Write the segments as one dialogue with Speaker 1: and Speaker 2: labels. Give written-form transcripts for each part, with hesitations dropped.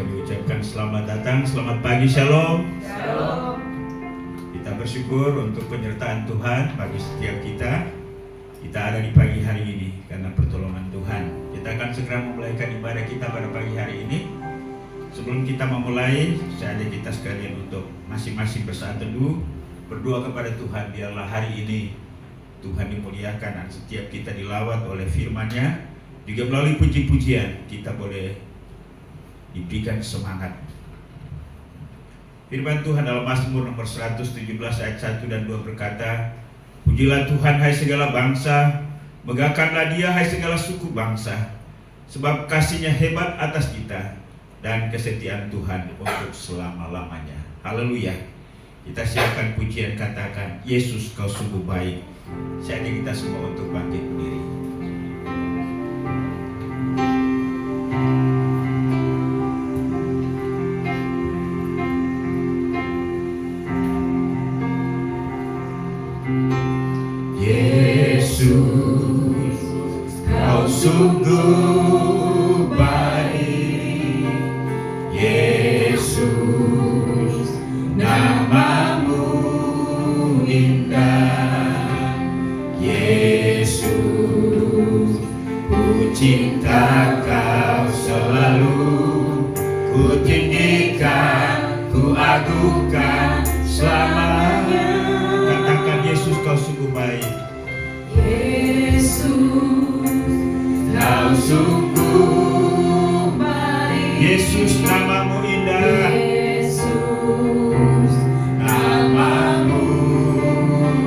Speaker 1: kami ucapkan selamat datang, selamat pagi, shalom.
Speaker 2: Shalom.
Speaker 1: Kita bersyukur untuk penyertaan Tuhan bagi setiap kita. Kita ada di pagi hari ini karena pertolongan Tuhan. Kita akan segera memulaikan ibadah kita pada pagi hari ini. Sebelum kita memulai, saya ajak kita sekalian untuk masing-masing bersaat teduh, berdoa kepada Tuhan. Biarlah hari ini Tuhan dimuliakan dan setiap kita dilawat oleh firman-Nya. Juga melalui puji-pujian kita boleh diberikan semangat. Firman Tuhan dalam Mazmur nomor 117 ayat 1 dan 2 berkata, "Pujilah Tuhan hai segala bangsa, megahkanlah Dia hai segala suku bangsa, sebab kasih-Nya hebat atas kita dan kesetiaan Tuhan untuk selama-lamanya." Haleluya. Kita siapkan pujian, katakan, "Yesus kau sungguh baik." Saya ajak kita semua untuk bangkit berdiri. Yesus, kau sungguh baik. Yesus, namamu indah. Yesus, ku cinta kau selalu. Ku tinggikan, ku agungkan selamanya. Katakan, Yesus kau sungguh baik.
Speaker 2: Yesus, kau sungguh baik.
Speaker 1: Yesus, namamu indah.
Speaker 2: Yesus, namamu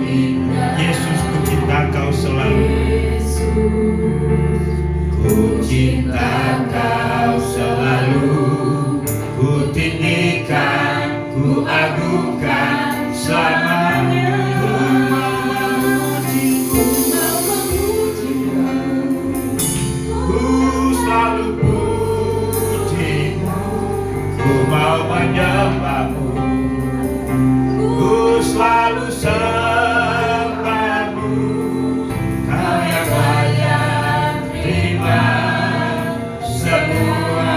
Speaker 2: indah.
Speaker 1: Yesus, ku cinta kau selalu.
Speaker 2: Yesus,
Speaker 1: Ku cinta kau selalu. Ku tinggikan, ku agungkan selamanya. Menyembahmu, ku selalu sembahmu. Kau yang layak terima semua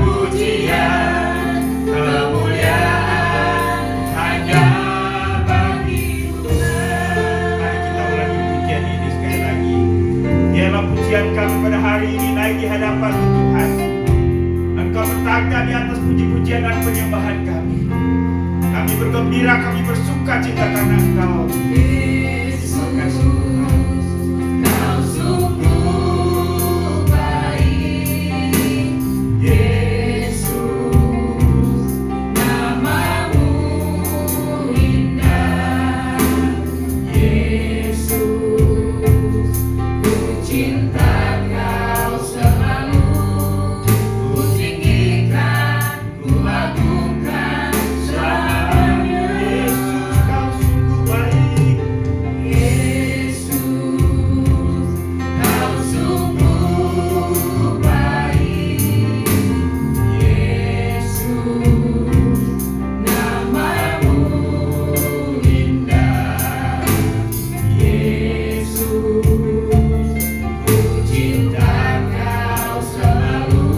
Speaker 1: pujian, kemuliaan hanya bagi Tuhan. Mari kita ulangi pujian ini sekali lagi. Biarlah pujian kami pada hari ini naik di hadapan Tuhan. Engkau bertanda di atas puji-pujian dan penyembahan kami. Kami bergembira, kami bersuka cita karena Engkau. Terima kasih.
Speaker 2: kau sungguh baik. Yesus, namamu indah. Yesus, ku cinta kau selalu. Ku tinggikan, ku agungkan selamanya.
Speaker 1: Yesus kau sungguh baik.
Speaker 2: Yesus, kau sungguh baik. Yesus, namamu indah. Yesus, ku cinta kau selalu.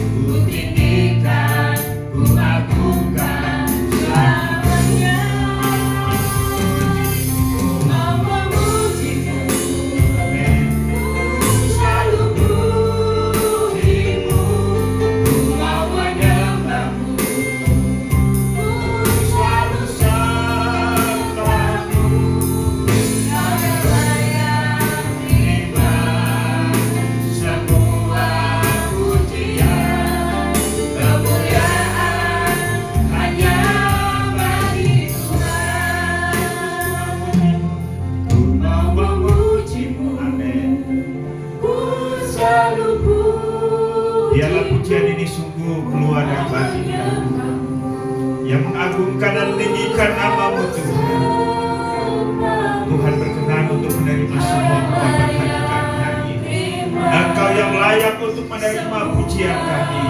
Speaker 2: Ku tinggikan, ku agungkan selamanya. Ku mau memujimu, ku selalu pujimu. Ku mau menyembahmu, ku selalu sembahmu. Kau yang layak terima semua pujian, kemuliaan hanya bagi Tuhan. Ku mau memujimu, ku selalu pujimu.
Speaker 1: Biarlah pujian ini sungguh keluar dari hati yang mengagungkan dan meninggikan nama-Mu Tuhan. Tuhan berkenan untuk menerima semua ungkapan hati kami hari ini. Engkau yang layak untuk menerima pujian kami.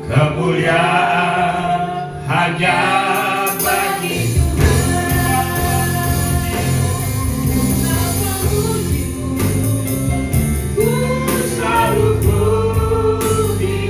Speaker 1: Kemuliaan hanya bagi
Speaker 2: Ku selalu puji.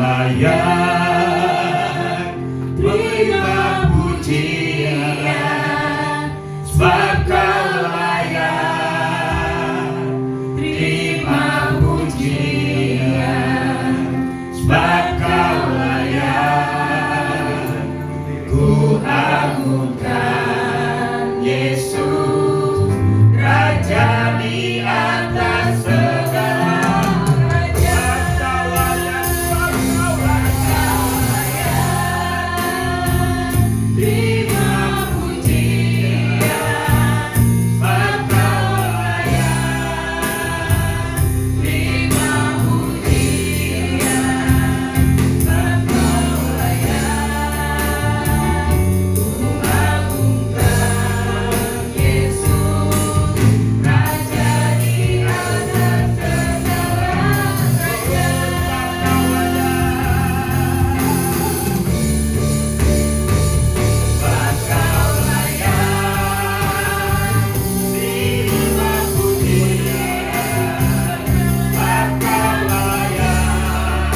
Speaker 1: layak terima pujian, sebab kau layak terima pujian, sebab kau layak. Ku agungkan Yesus, Raja di atas segala raja. Kau layak, kau layak terima pujian, sebab kau layak terima pujian, sebab kau layak. Ku agungkan Yesus, Raja di atas segala raja. Kau layak, sebab kau layak terima pujian, sebab kau layak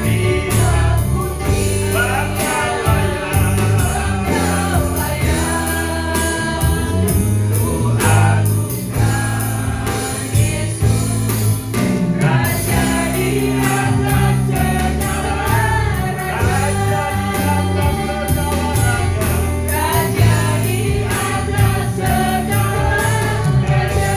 Speaker 1: terima pujian, sebab kau layak. Ku agungkan Yesus, Raja di atas segala raja. Raja di atas segala raja.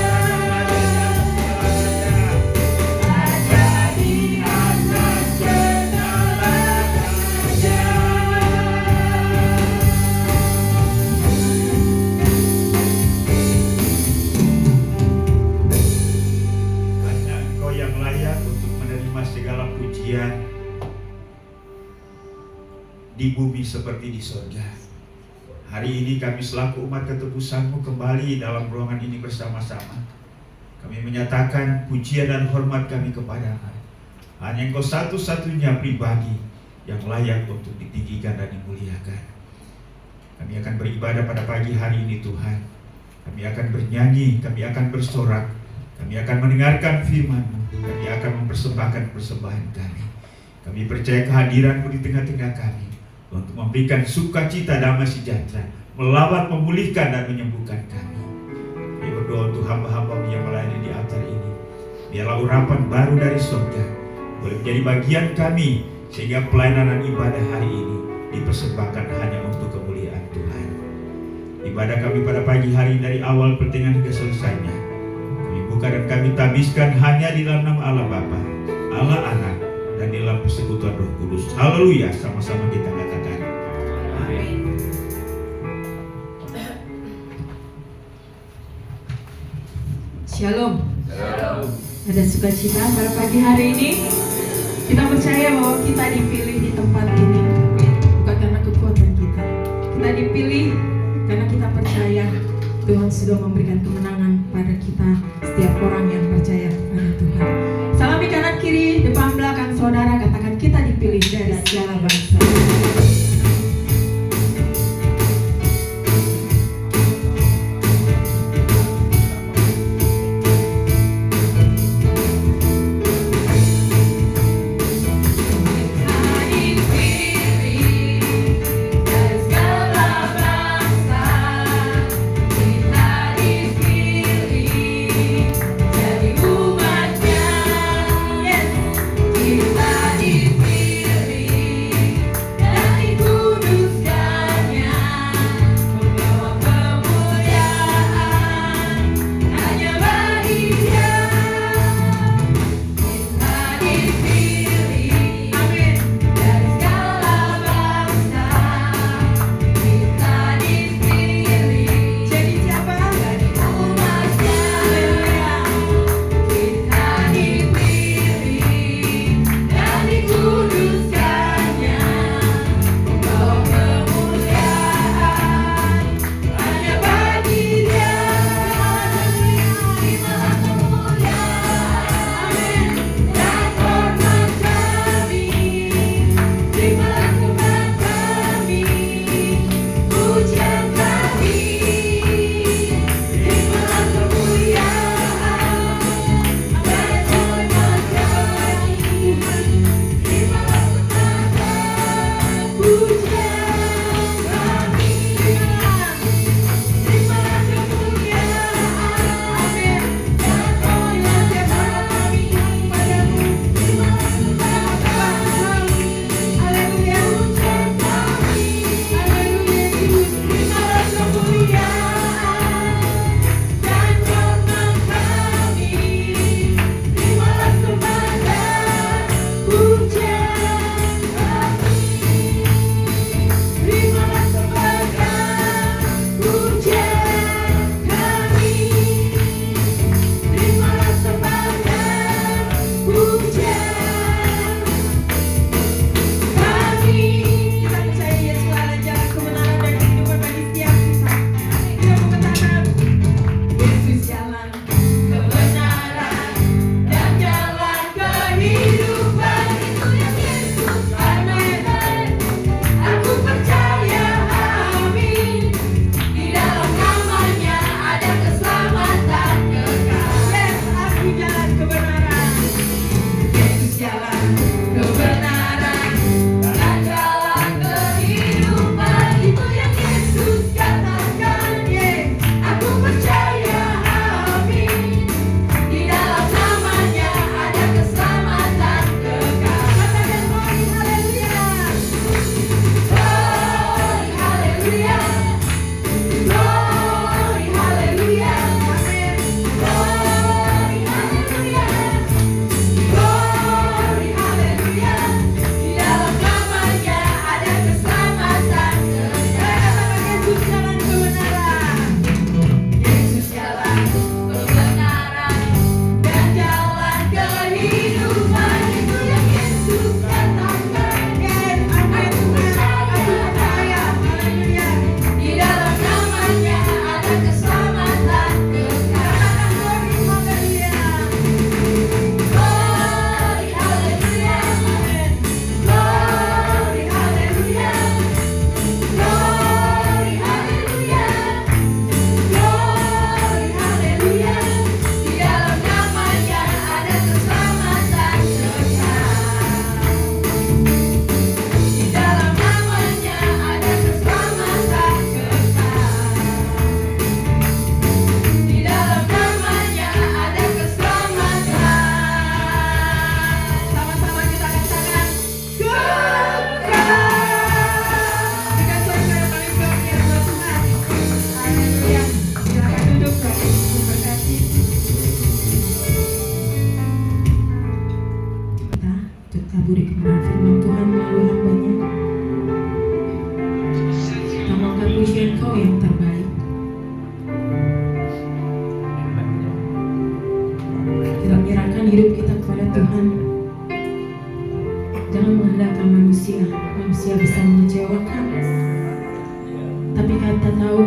Speaker 1: Raja di atas segala raja. Hanya Engkau yang layak untuk menerima segala pujian di bumi seperti di sorga. Hari ini kami selaku umat ketebusan-Mu kembali dalam ruangan ini bersama-sama. Kami menyatakan pujian dan hormat kami kepada-Mu. Hanya Engkau satu-satunya pribadi yang layak untuk ditinggikan dan dimuliakan. Kami akan beribadah pada pagi hari ini Tuhan. Kami akan bernyanyi, kami akan bersorak, kami akan mendengarkan firman-Mu, kami akan mempersembahkan persembahan kami. Kami percaya kehadiran-Mu di tengah-tengah kami untuk memberikan sukacita, damai sejahtera, melawat, memulihkan dan menyembuhkan kami. Kami berdoa untuk hamba-hamba-Mu yang melayani di altar ini. Biarlah urapan baru dari surga boleh menjadi bagian kami, sehingga pelayanan dan ibadah hari ini dipersembahkan hanya untuk kemuliaan Tuhan. Ibadah kami pada pagi hari dari awal pertengahan hingga selesainya, kami buka dan kami tabiskan hanya di dalam nama Allah Bapa, Allah Anak, dan di dalam persekutuan Roh Kudus. Haleluya, sama-sama kita katakan amin.
Speaker 3: Shalom. Ada sukacita pada pagi hari ini. Kita percaya bahwa kita dipilih di tempat ini bukan karena kekuatan kita. Kita dipilih karena kita percaya Tuhan sudah memberikan kemenangan pada kita, setiap orang yang percaya pada Tuhan. Salami kanan kiri, depan belakang saudara, katakan kita dipilih dari segala bangsa.
Speaker 2: Dipilih
Speaker 3: Kita mengangkat pujian Kau yang terbaik. Kita menyerahkan hidup kita kepada Tuhan. Jangan mengandalkan manusia. Manusia bisa mengecewakan, tapi kita tahu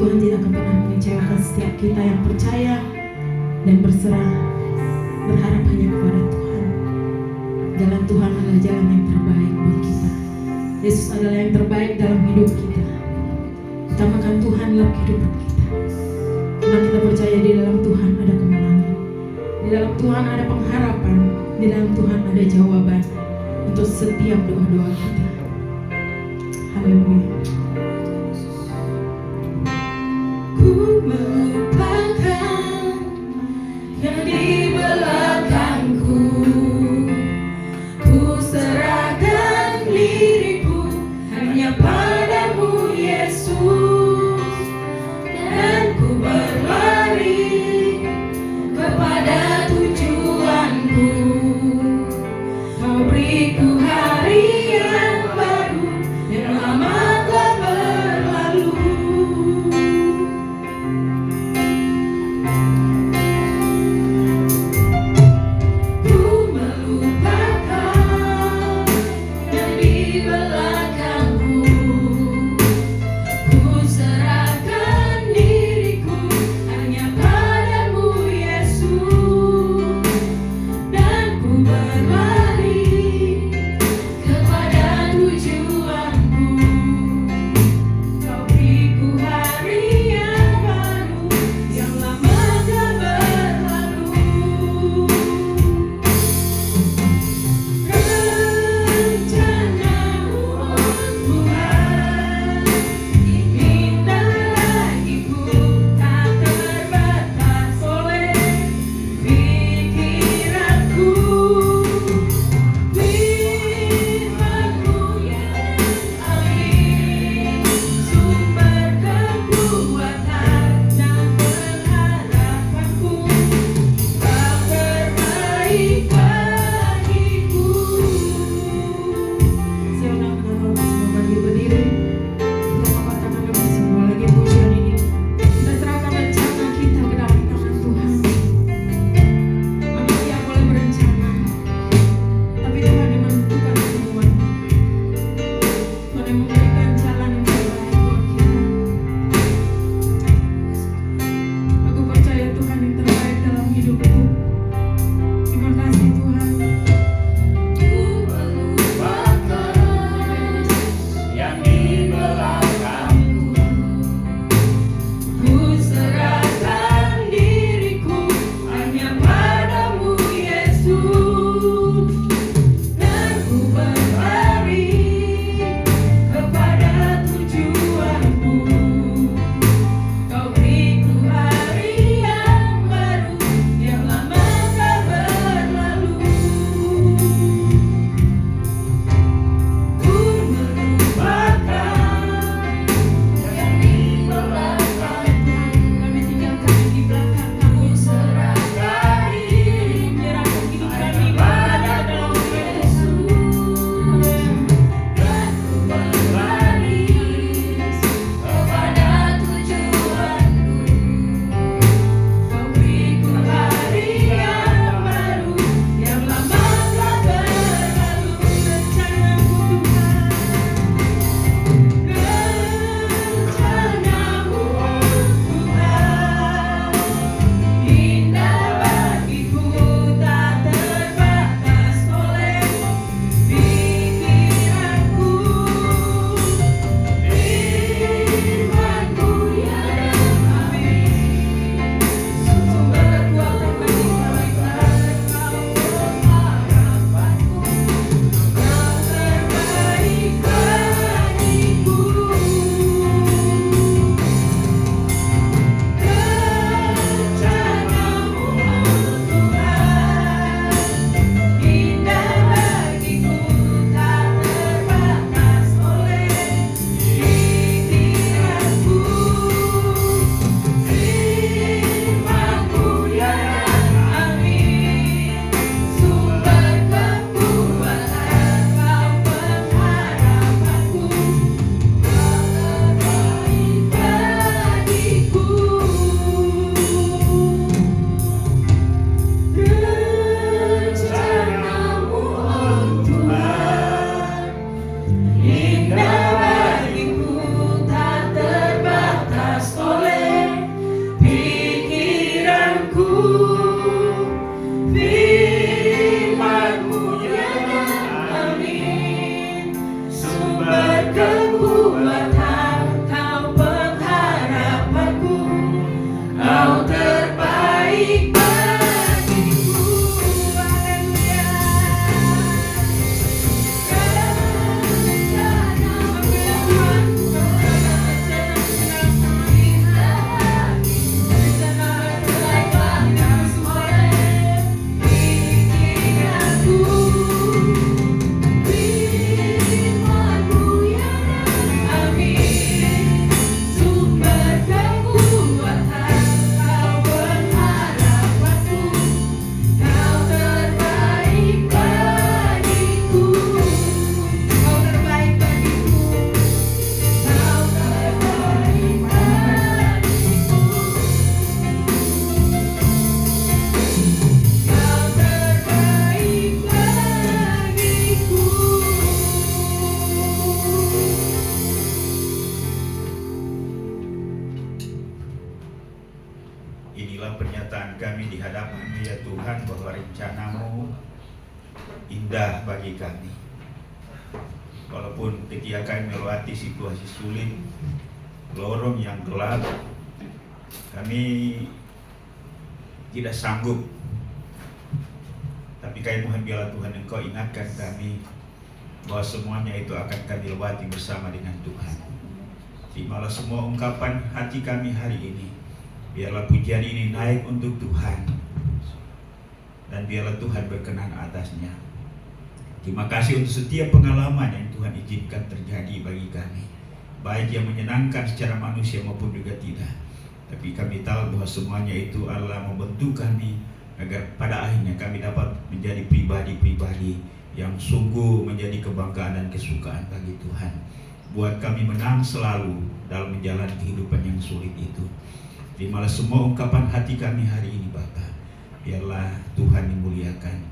Speaker 3: Tuhan tidak akan pernah mengecewakan setiap kita yang percaya dan berserah, berharap hanya kepada Tuhan. Jalan Tuhan adalah jalan yang terbaik buat kita. Yesus adalah yang terbaik dalam hidup kita. Utamakan Tuhan dalam kehidupan kita, karena kita percaya di dalam Tuhan ada kemenangan, di dalam Tuhan ada pengharapan, di dalam Tuhan ada jawaban untuk setiap doa-doa kita. Haleluya.
Speaker 2: Ku melupakan yang di belakangku, ku serahkan diriku hanya padamu Yesus, dan ku berlari kepada tujuanku. Kau beriku hari yang baru, yang lama telah
Speaker 1: inilah pernyataan kami di hadapan-Mu ya Tuhan, bahwa rencana-Mu indah bagi kami. Walaupun ketika kami melewati situasi sulit, lorong yang gelap, kami tidak sanggup. Tapi kami mohon biarlah Tuhan Engkau ingatkan kami bahwa semuanya itu akan kami lewati bersama dengan Tuhan. Terimalah semua ungkapan hati kami hari ini. Biarlah pujian ini naik untuk Tuhan, dan biarlah Tuhan berkenan atasnya. Terima kasih untuk setiap pengalaman yang Tuhan izinkan terjadi bagi kami, baik yang menyenangkan secara manusia maupun juga tidak. Tapi kami tahu bahwa semuanya itu adalah membentuk kami agar pada akhirnya kami dapat menjadi pribadi-pribadi yang sungguh menjadi kebanggaan dan kesukaan bagi Tuhan. Buat kami menang selalu dalam menjalani kehidupan yang sulit itu. Terimalah semua ungkapan hati kami hari ini Bapa. Biarlah Tuhan dimuliakan.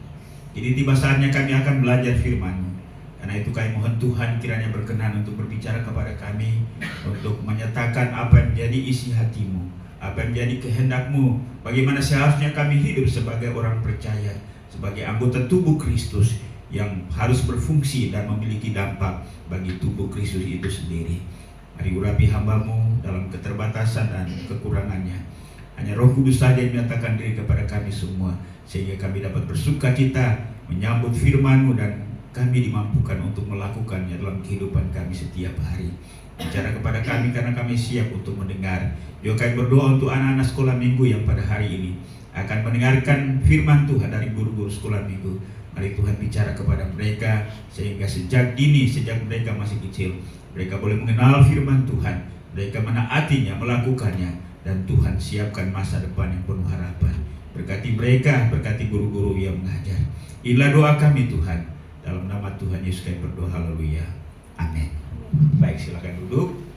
Speaker 1: Jadi tiba saatnya kami akan belajar firman-Mu. Karena itu kami mohon Tuhan kiranya berkenan untuk berbicara kepada kami, untuk menyatakan apa yang menjadi isi hati-Mu, apa yang menjadi kehendak-Mu, bagaimana seharusnya kami hidup sebagai orang percaya, sebagai anggota tubuh Kristus yang harus berfungsi dan memiliki dampak bagi tubuh Kristus itu sendiri. Mari urapi hamba-Mu dalam keterbatasan dan kekurangannya. Hanya Roh Kudus saja yang menyatakan diri kepada kami semua, sehingga kami dapat bersukacita menyambut firman-Mu dan kami dimampukan untuk melakukannya dalam kehidupan kami setiap hari. Bicara kepada kami karena kami siap untuk mendengar. Juga kami berdoa untuk anak-anak sekolah minggu yang pada hari ini akan mendengarkan firman Tuhan dari guru-guru sekolah minggu. Mari Tuhan bicara kepada mereka sehingga sejak dini, sejak mereka masih kecil, mereka boleh mengenal firman Tuhan, mereka menaatinya, melakukannya, dan Tuhan siapkan masa depan yang penuh harapan. Berkati mereka, berkati guru-guru yang mengajar. Inilah doa kami Tuhan, dalam nama Tuhan Yesus kami berdoa, haleluya, amin. Baik, silakan duduk.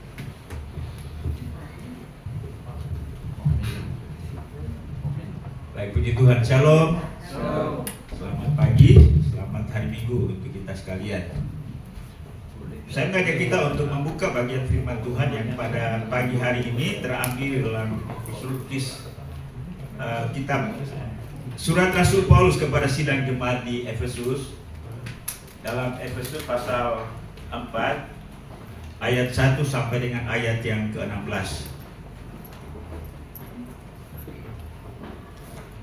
Speaker 1: Baik, puji Tuhan, shalom. Selamat pagi, selamat hari Minggu untuk kita sekalian. Saya mengajak kita untuk membuka bagian firman Tuhan yang pada pagi hari ini terambil dalam kitab surat Rasul Paulus kepada sidang jemaat di Efesus. Dalam Efesus pasal 4 ayat 1 sampai dengan ayat yang ke-16.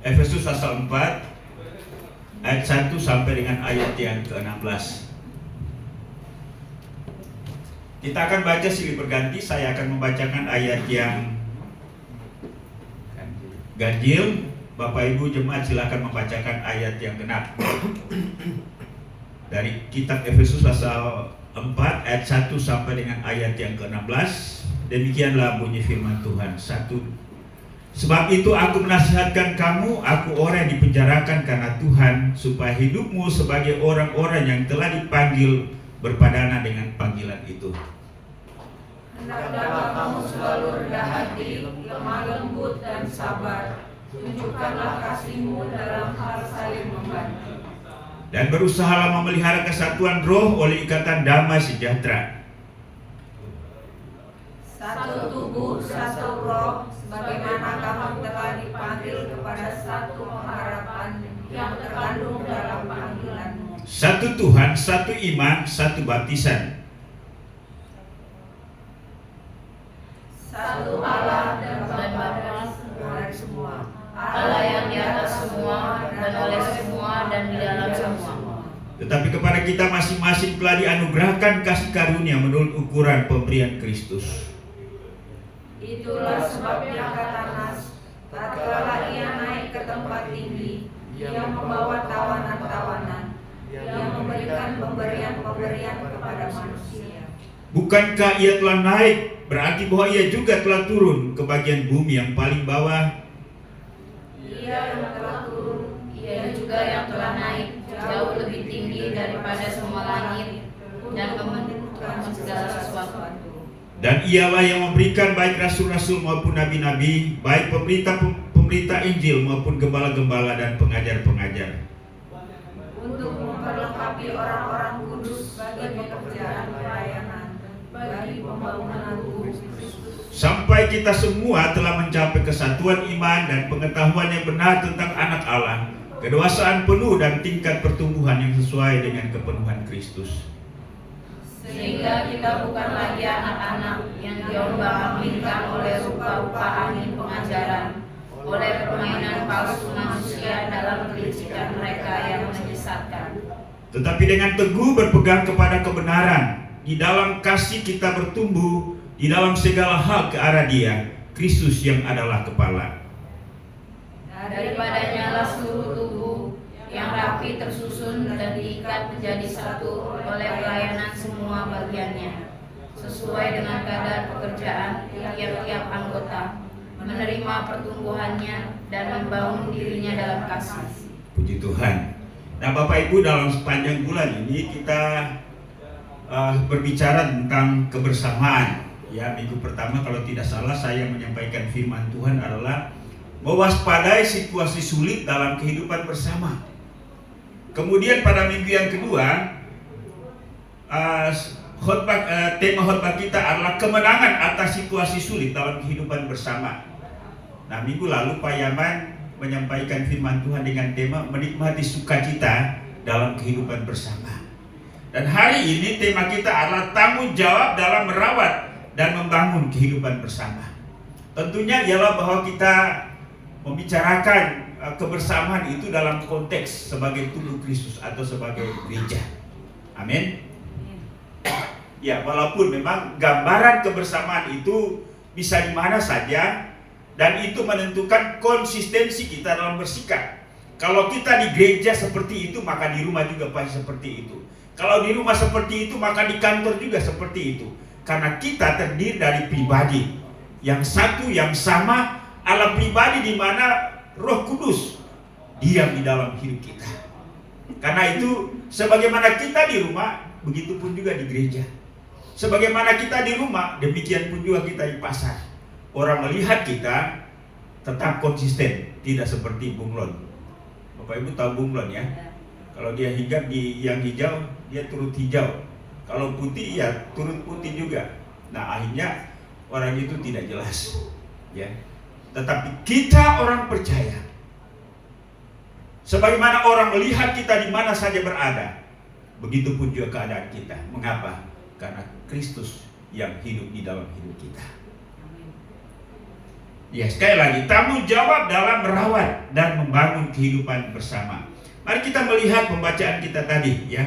Speaker 1: Efesus pasal 4 ayat 1 sampai dengan ayat yang ke-16. Kita akan baca silih berganti. Saya akan membacakan ayat yang ganjil. Bapak Ibu jemaat silakan membacakan ayat yang genap. Dari kitab Efesus pasal 4 ayat 1 sampai dengan ayat yang ke-16. Demikianlah bunyi firman Tuhan. 1. Sebab itu aku menasihatkan kamu, aku orang yang dipenjarakan karena Tuhan, supaya hidupmu sebagai orang-orang yang telah dipanggil berpadanan dengan panggilan itu.
Speaker 2: Hendaklah kamu selalu rendah hati, lemah lembut dan sabar. Tunjukkanlah kasih-Mu dalam hal saling membantu.
Speaker 1: Dan berusahalah memelihara kesatuan roh oleh ikatan damai sejahtera.
Speaker 2: Satu tubuh, satu roh, sebagaimana kamu telah dipanggil kepada satu pengharapan yang terkandung dalam panggilan-Mu.
Speaker 1: Satu Tuhan, satu iman, satu baptisan.
Speaker 2: Satu Allah dan Bapa dari semua,
Speaker 4: Allah yang di atas semua dan oleh semua dan di dalam semua.
Speaker 1: Tetapi kepada kita masing-masing telah dianugerahkan kasih karunia menurut ukuran pemberian Kristus.
Speaker 2: Itulah sebabnya kata Nas, tatkala Ia naik ke tempat tinggi, Ia membawa tawanan-tawanan, Ia memberikan pemberian-pemberian kepada manusia.
Speaker 1: Bukankah Ia telah naik, berarti bahwa Ia juga telah turun ke bagian bumi yang paling bawah?
Speaker 2: Ia yang telah turun,
Speaker 4: Ia juga yang telah naik jauh lebih tinggi daripada semua langit dan membentukkan segala sesuatu.
Speaker 1: Dan Ialah yang memberikan baik rasul-rasul maupun nabi-nabi, baik pemberita Injil maupun gembala-gembala dan pengajar-pengajar,
Speaker 2: untuk memperlengkapi orang-orang kudus bagi pekerjaan pelayanan, bagi pembangunan tubuh Kristus.
Speaker 1: Sampai kita semua telah mencapai kesatuan iman dan pengetahuan yang benar tentang anak Allah, kedewasaan penuh dan tingkat pertumbuhan yang sesuai dengan kepenuhan Kristus.
Speaker 4: Sehingga kita bukan lagi anak-anak yang diombang-ambingkan oleh rupa-rupa angin pengajaran, oleh permainan palsu manusia dalam kelicikan mereka yang menyesatkan.
Speaker 1: Tetapi dengan teguh berpegang kepada kebenaran, di dalam kasih kita bertumbuh di dalam segala hal ke arah Dia, Kristus yang adalah kepala.
Speaker 4: Daripadanya lah seluruh tubuh yang rapi tersusun dan diikat menjadi satu oleh pelayanan semua bagiannya, sesuai dengan kadar pekerjaan tiap-tiap anggota, menerima pertumbuhannya dan membangun dirinya dalam kasih.
Speaker 1: Puji Tuhan. Nah, Bapak Ibu, dalam sepanjang bulan ini kita berbicara tentang kebersamaan. Ya, minggu pertama kalau tidak salah saya menyampaikan firman Tuhan adalah mewaspadai situasi sulit dalam kehidupan bersama. Kemudian pada minggu yang kedua, tema khotbah kita adalah kemenangan atas situasi sulit dalam kehidupan bersama. Nah, minggu lalu Pak Yaman menyampaikan firman Tuhan dengan tema menikmati sukacita dalam kehidupan bersama. Dan hari ini tema kita adalah tanggung jawab dalam merawat dan membangun kehidupan bersama. Tentunya ialah bahwa kita membicarakan kebersamaan itu dalam konteks sebagai tubuh Kristus atau sebagai gereja. Amin. Ya, walaupun memang gambaran kebersamaan itu bisa di mana saja dan itu menentukan konsistensi kita dalam bersikap. Kalau kita di gereja seperti itu, maka di rumah juga pasti seperti itu. Kalau di rumah seperti itu, maka di kantor juga seperti itu. Karena kita terdiri dari pribadi yang satu, yang sama, Allah pribadi di mana Roh Kudus diam di dalam hidup kita. Karena itu, sebagaimana kita di rumah, begitu pun juga di gereja. Sebagaimana kita di rumah, demikian pun juga kita di pasar. Orang melihat kita tetap konsisten, tidak seperti bunglon. Bapak Ibu tahu bunglon ya? Kalau dia hinggap di yang hijau, dia turut hijau. Kalau putih, ya turut putih juga. Nah, akhirnya orang itu tidak jelas, ya. Tetapi kita orang percaya, sebagaimana orang melihat kita di mana saja berada, begitu pun juga keadaan kita. Mengapa? Karena Kristus yang hidup di dalam hidup kita. Ya, sekali lagi, tanggung jawab dalam merawat dan membangun kehidupan bersama. Mari kita melihat pembacaan kita tadi, ya.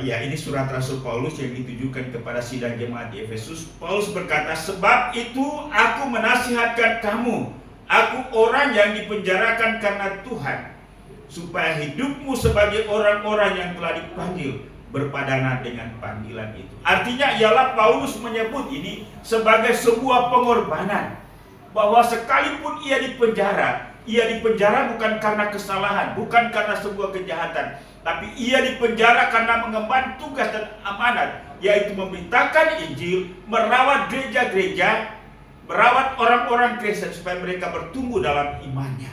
Speaker 1: Ya, ini surat Rasul Paulus yang ditujukan kepada sidang jemaat di Efesus. Paulus berkata, sebab itu aku menasihatkan kamu, aku orang yang dipenjarakan karena Tuhan, supaya hidupmu sebagai orang-orang yang telah dipanggil berpadanan dengan panggilan itu. Artinya ialah Paulus menyebut ini sebagai sebuah pengorbanan, bahwa sekalipun ia dipenjara bukan karena kesalahan, bukan karena sebuah kejahatan, tapi ia dipenjara karena mengemban tugas dan amanat, yaitu memberitakan Injil, merawat gereja-gereja, merawat orang-orang Kristen supaya mereka bertumbuh dalam imannya.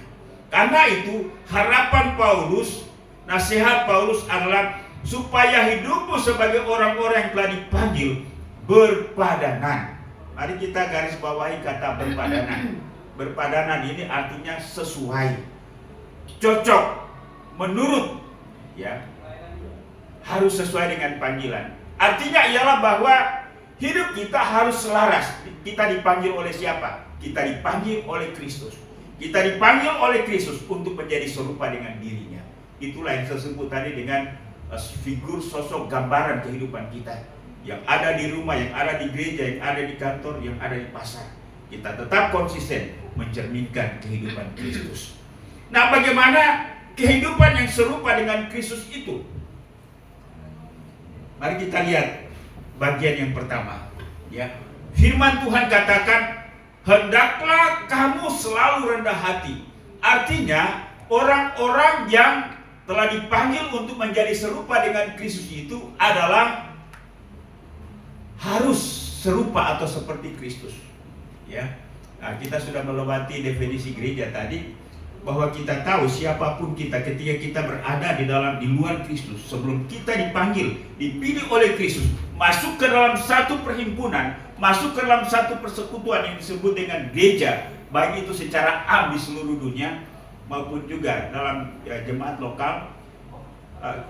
Speaker 1: Karena itu harapan Paulus, nasihat Paulus adalah supaya hidupmu sebagai orang-orang yang telah dipanggil berpadanan. Mari kita garis bawahi kata berpadanan. Berpadanan ini artinya sesuai, cocok, menurut, ya, harus sesuai dengan panggilan. Artinya ialah bahwa hidup kita harus selaras. Kita dipanggil oleh siapa? Kita dipanggil oleh Kristus. Kita dipanggil oleh Kristus untuk menjadi serupa dengan dirinya. Itulah yang saya sebut tadi dengan figur, sosok, gambaran kehidupan kita, yang ada di rumah, yang ada di gereja, yang ada di kantor, yang ada di pasar. Kita tetap konsisten mencerminkan kehidupan Kristus. Nah, bagaimana kehidupan yang serupa dengan Kristus itu? Mari kita lihat bagian yang pertama, ya. Firman Tuhan katakan, hendaklah kamu selalu rendah hati. Artinya, orang-orang yang telah dipanggil untuk menjadi serupa dengan Kristus itu adalah harus serupa atau seperti Kristus, ya. Nah, kita sudah melewati definisi gereja tadi, bahwa kita tahu siapapun kita ketika kita berada di luar Kristus, sebelum kita dipanggil, dipilih oleh Kristus, masuk ke dalam satu perhimpunan, masuk ke dalam satu persekutuan yang disebut dengan gereja, baik itu secara am di seluruh dunia maupun juga dalam jemaat lokal,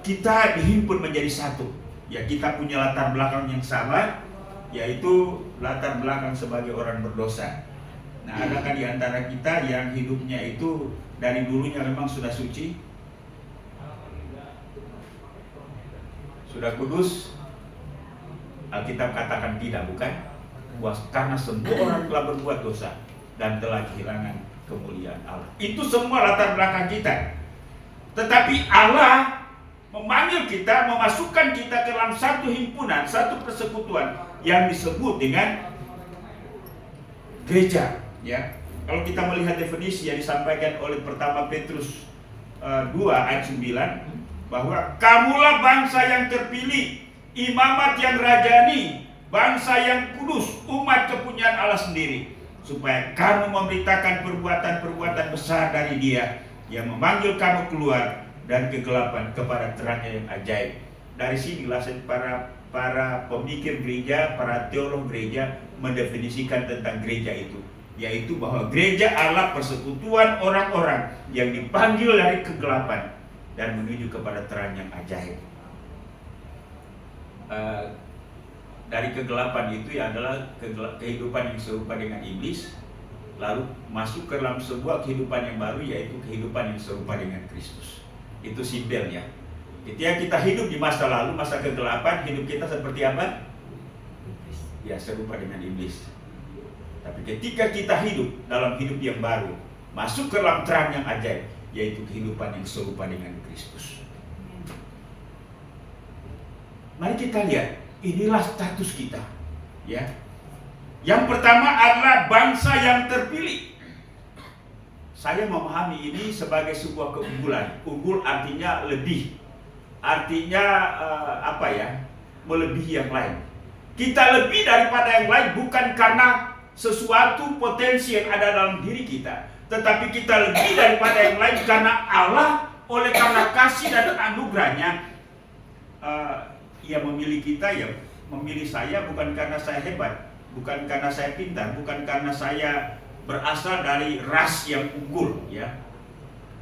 Speaker 1: kita dihimpun menjadi satu. Ya, kita punya latar belakang yang sama, yaitu latar belakang sebagai orang berdosa. Nah, adakah di antara kita yang hidupnya itu dari dulunya memang sudah suci, sudah kudus? Alkitab katakan tidak, bukan? Karena semua orang telah berbuat dosa dan telah kehilangan kemuliaan Allah. Itu semua latar belakang kita. Tetapi Allah memanggil kita, memasukkan kita ke dalam satu himpunan, satu persekutuan yang disebut dengan gereja. Ya, kalau kita melihat definisi yang disampaikan oleh pertama Petrus 2 ayat 9, bahwa kamulah bangsa yang terpilih, imamat yang rajani, bangsa yang kudus, umat kepunyaan Allah sendiri, supaya kamu memberitakan perbuatan-perbuatan besar dari Dia yang memanggil kamu keluar dari kegelapan kepada terangnya yang ajaib. Dari sinilah para pemikir gereja, para teolog gereja mendefinisikan tentang gereja itu, yaitu bahwa gereja adalah persekutuan orang-orang yang dipanggil dari kegelapan dan menuju kepada terang yang ajaib. Dari kegelapan itu adalah kehidupan yang serupa dengan iblis, lalu masuk ke dalam sebuah kehidupan yang baru, yaitu kehidupan yang serupa dengan Kristus. Itu simpelnya. Ketika kita hidup di masa lalu, masa kegelapan, hidup kita seperti apa? Ya, serupa dengan iblis. Tapi ketika kita hidup dalam hidup yang baru, masuk ke dalam terang yang ajaib, yaitu kehidupan yang serupa dengan Kristus. Mari kita lihat, inilah status kita, ya. Yang pertama adalah bangsa yang terpilih. Saya memahami ini sebagai sebuah keunggulan. Unggul artinya lebih, artinya melebihi yang lain. Kita lebih daripada yang lain bukan karena sesuatu potensi yang ada dalam diri kita, tetapi kita lebih daripada yang lain karena Allah, oleh karena kasih dan anugerahnya, Ia memilih kita, ya memilih saya bukan karena saya hebat, bukan karena saya pintar, bukan karena saya berasal dari ras yang unggul, ya,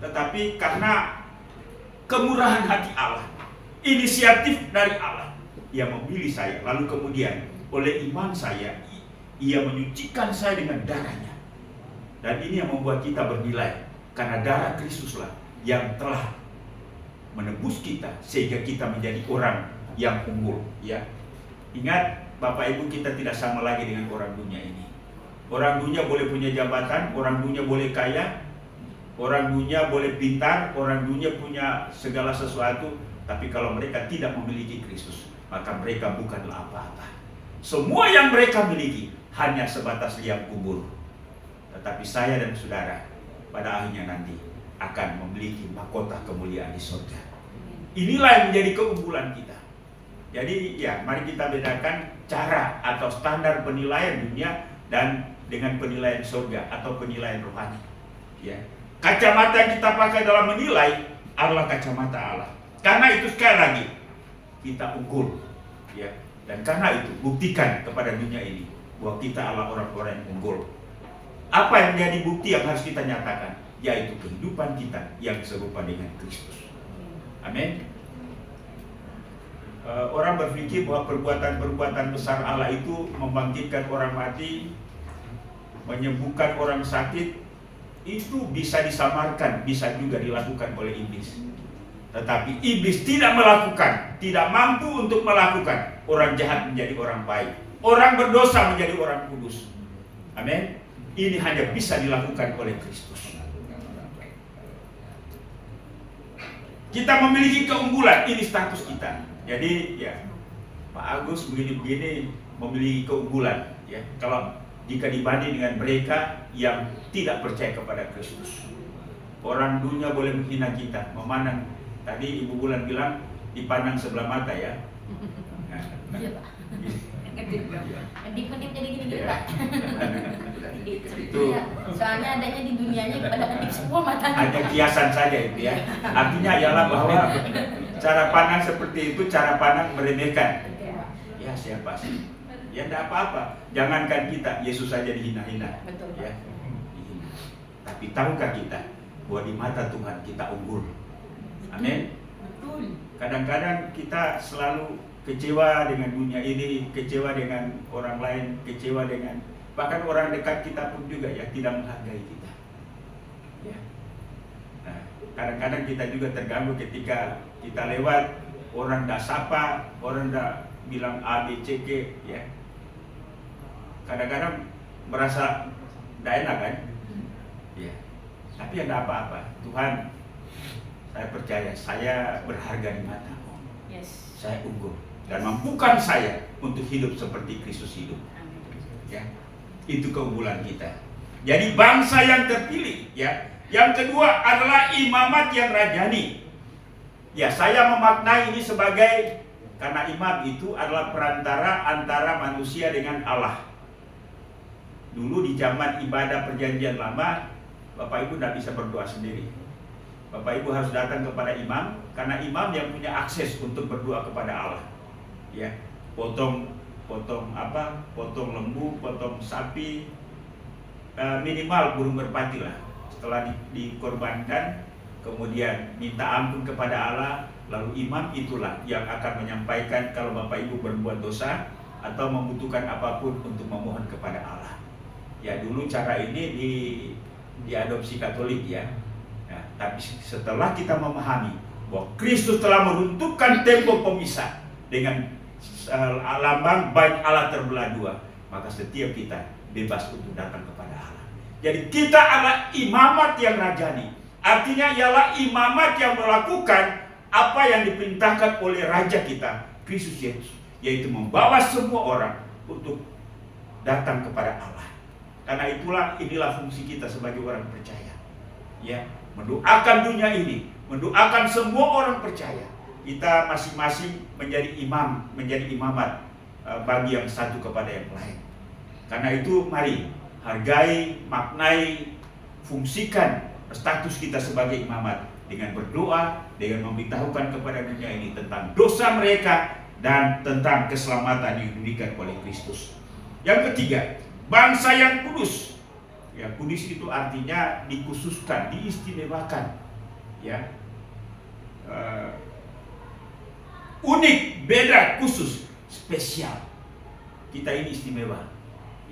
Speaker 1: tetapi karena kemurahan hati Allah, inisiatif dari Allah. Ia memilih saya, lalu kemudian oleh iman saya, Ia menyucikan saya dengan darahnya. Dan ini yang membuat kita bernilai, karena darah Kristuslah yang telah menebus kita sehingga kita menjadi orang yang unggul, ya. Ingat, Bapak Ibu, kita tidak sama lagi dengan orang dunia ini. Orang dunia boleh punya jabatan, orang dunia boleh kaya, orang dunia boleh pintar, orang dunia punya segala sesuatu, tapi kalau mereka tidak memiliki Kristus, maka mereka bukanlah apa-apa. Semua yang mereka miliki hanya sebatas liang kubur. Tetapi saya dan saudara pada akhirnya nanti akan memiliki mahkota kemuliaan di surga. Inilah yang menjadi keunggulan kita. Jadi ya, mari kita bedakan cara atau standar penilaian dunia dan dengan penilaian surga atau penilaian rohani. Ya, kacamata yang kita pakai dalam menilai adalah kacamata Allah. Karena itu sekali lagi kita unggul, ya. Dan karena itu buktikan kepada dunia ini bahwa kita adalah orang-orang yang unggul. Apa yang menjadi bukti yang harus kita nyatakan? Yaitu kehidupan kita yang serupa dengan Kristus. Amin. Orang berpikir bahwa perbuatan-perbuatan besar Allah itu membangkitkan orang mati, menyembuhkan orang sakit, itu bisa disamarkan, bisa juga dilakukan oleh iblis. Tetapi iblis tidak melakukan, tidak mampu untuk melakukan. Orang jahat menjadi orang baik, orang berdosa menjadi orang kudus. Amin. Ini hanya bisa dilakukan oleh Kristus. Kita memiliki keunggulan, ini status kita. Jadi ya, Pak Agus begini-begini memiliki keunggulan, ya. Kalau jika dibanding dengan mereka yang tidak percaya kepada Kristus. Orang dunia boleh menghina kita, memandang, tadi Ibu Bulan bilang dipandang sebelah mata, ya.
Speaker 4: Iya, Pak. Kedip-kedip jadi gini-gini, Pak.
Speaker 1: Itu
Speaker 4: soalnya adanya di dunianya pada kedip semua matanya.
Speaker 1: hanya kiasan saja itu, ya. Artinya ialah bahwa cara pandang seperti itu cara pandang meremehkan. Ya, siapa sih? Ya tidak apa-apa. Jangankan kita, Yesus saja dihina-hina.
Speaker 4: Betul.
Speaker 1: Ya, dihina. Tapi tahukah kita bahwa di mata Tuhan kita unggul? Amin.
Speaker 3: Betul.
Speaker 1: Kadang-kadang kita selalu kecewa dengan dunia ini, kecewa dengan orang lain, kecewa dengan bahkan orang dekat kita pun juga yang tidak menghargai kita. Ya. Nah, kadang-kadang kita juga terganggu ketika kita lewat, orang dah sapa, orang dah bilang A, B, C, G, ya. Kadang-kadang merasa tidak enak kan? Ya. Tapi tidak apa-apa. Tuhan, saya percaya saya berharga di mata-Mu.
Speaker 4: Yes.
Speaker 1: Saya unggul dan mampukan saya untuk hidup seperti Kristus hidup. Ya. Itu keunggulan kita. Jadi bangsa yang terpilih, ya. Yang kedua adalah imamat yang rajani. Ya, saya memaknai ini sebagai karena imam itu adalah perantara antara manusia dengan Allah. Dulu di zaman ibadah perjanjian lama, Bapak Ibu tidak bisa berdoa sendiri. Bapak Ibu harus datang kepada imam, karena imam yang punya akses untuk berdoa kepada Allah. Ya, potong lembu, potong sapi, minimal burung merpati lah. Setelah dikorbankan, kemudian minta ampun kepada Allah, lalu imam itulah yang akan menyampaikan kalau Bapak Ibu berbuat dosa atau membutuhkan apapun untuk memohon kepada Allah. Ya, dulu cara ini diadopsi Katolik ya. Nah, tapi setelah kita memahami bahwa Kristus telah meruntuhkan tembok pemisah dengan lambang baik Allah terbelah dua, maka setiap kita bebas untuk datang kepada Allah. Jadi kita adalah imamat yang rajani. Artinya ialah imamat yang melakukan apa yang diperintahkan oleh Raja kita, Kristus Yesus, yaitu membawa semua orang untuk datang kepada Allah. Karena inilah fungsi kita sebagai orang percaya. Ya, mendoakan dunia ini, mendoakan semua orang percaya. Kita masing-masing menjadi imam, menjadi imamat bagi yang satu kepada yang lain. Karena itu mari hargai, maknai, fungsikan status kita sebagai imamat dengan berdoa, dengan memberitahukan kepada dunia ini tentang dosa mereka dan tentang keselamatan yang diberikan oleh Kristus. Yang ketiga, bangsa yang kudus. Ya, kudus itu artinya dikhususkan, diistimewakan. Ya, unik, beda, khusus, spesial. Kita ini istimewa.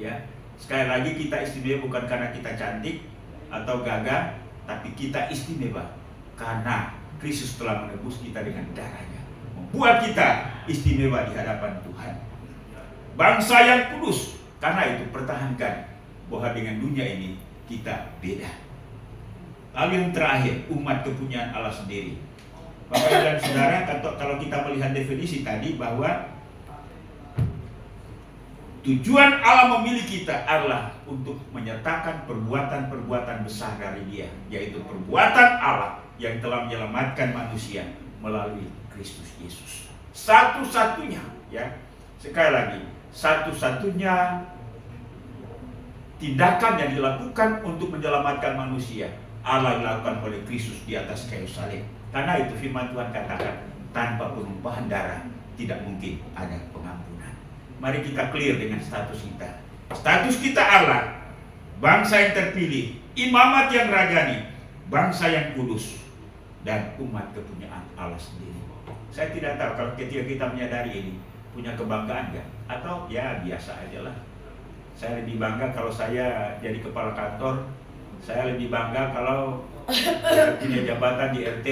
Speaker 1: Ya, sekali lagi kita istimewa bukan karena kita cantik atau gagah, tapi kita istimewa karena Kristus telah menebus kita dengan darahnya, membuat kita istimewa di hadapan Tuhan. Bangsa yang kudus. Karena itu pertahankan bahwa dengan dunia ini kita beda. Lalu yang terakhir, umat kepunyaan Allah sendiri. Bapak Ibu dan Saudara, kalau kita melihat definisi tadi bahwa tujuan Allah memilih kita adalah untuk menyertakan perbuatan-perbuatan besar dari Dia, yaitu perbuatan Allah yang telah menyelamatkan manusia melalui Kristus Yesus. Satu-satunya, ya, sekali lagi, satu-satunya tindakan yang dilakukan untuk menyelamatkan manusia Allah dilakukan oleh Kristus di atas kayu salib. Karena itu firman Tuhan katakan, tanpa penumpahan darah tidak mungkin ada pengampunan. Mari kita clear dengan status kita. Status kita Allah, bangsa yang terpilih, imamat yang rajani, bangsa yang kudus, dan umat kepunyaan Allah sendiri. Saya tidak tahu kalau ketika kita menyadari ini, punya kebanggaan gak? Atau ya biasa aja lah. Saya lebih bangga kalau saya jadi kepala kantor. Saya lebih bangga kalau saya punya jabatan di RT,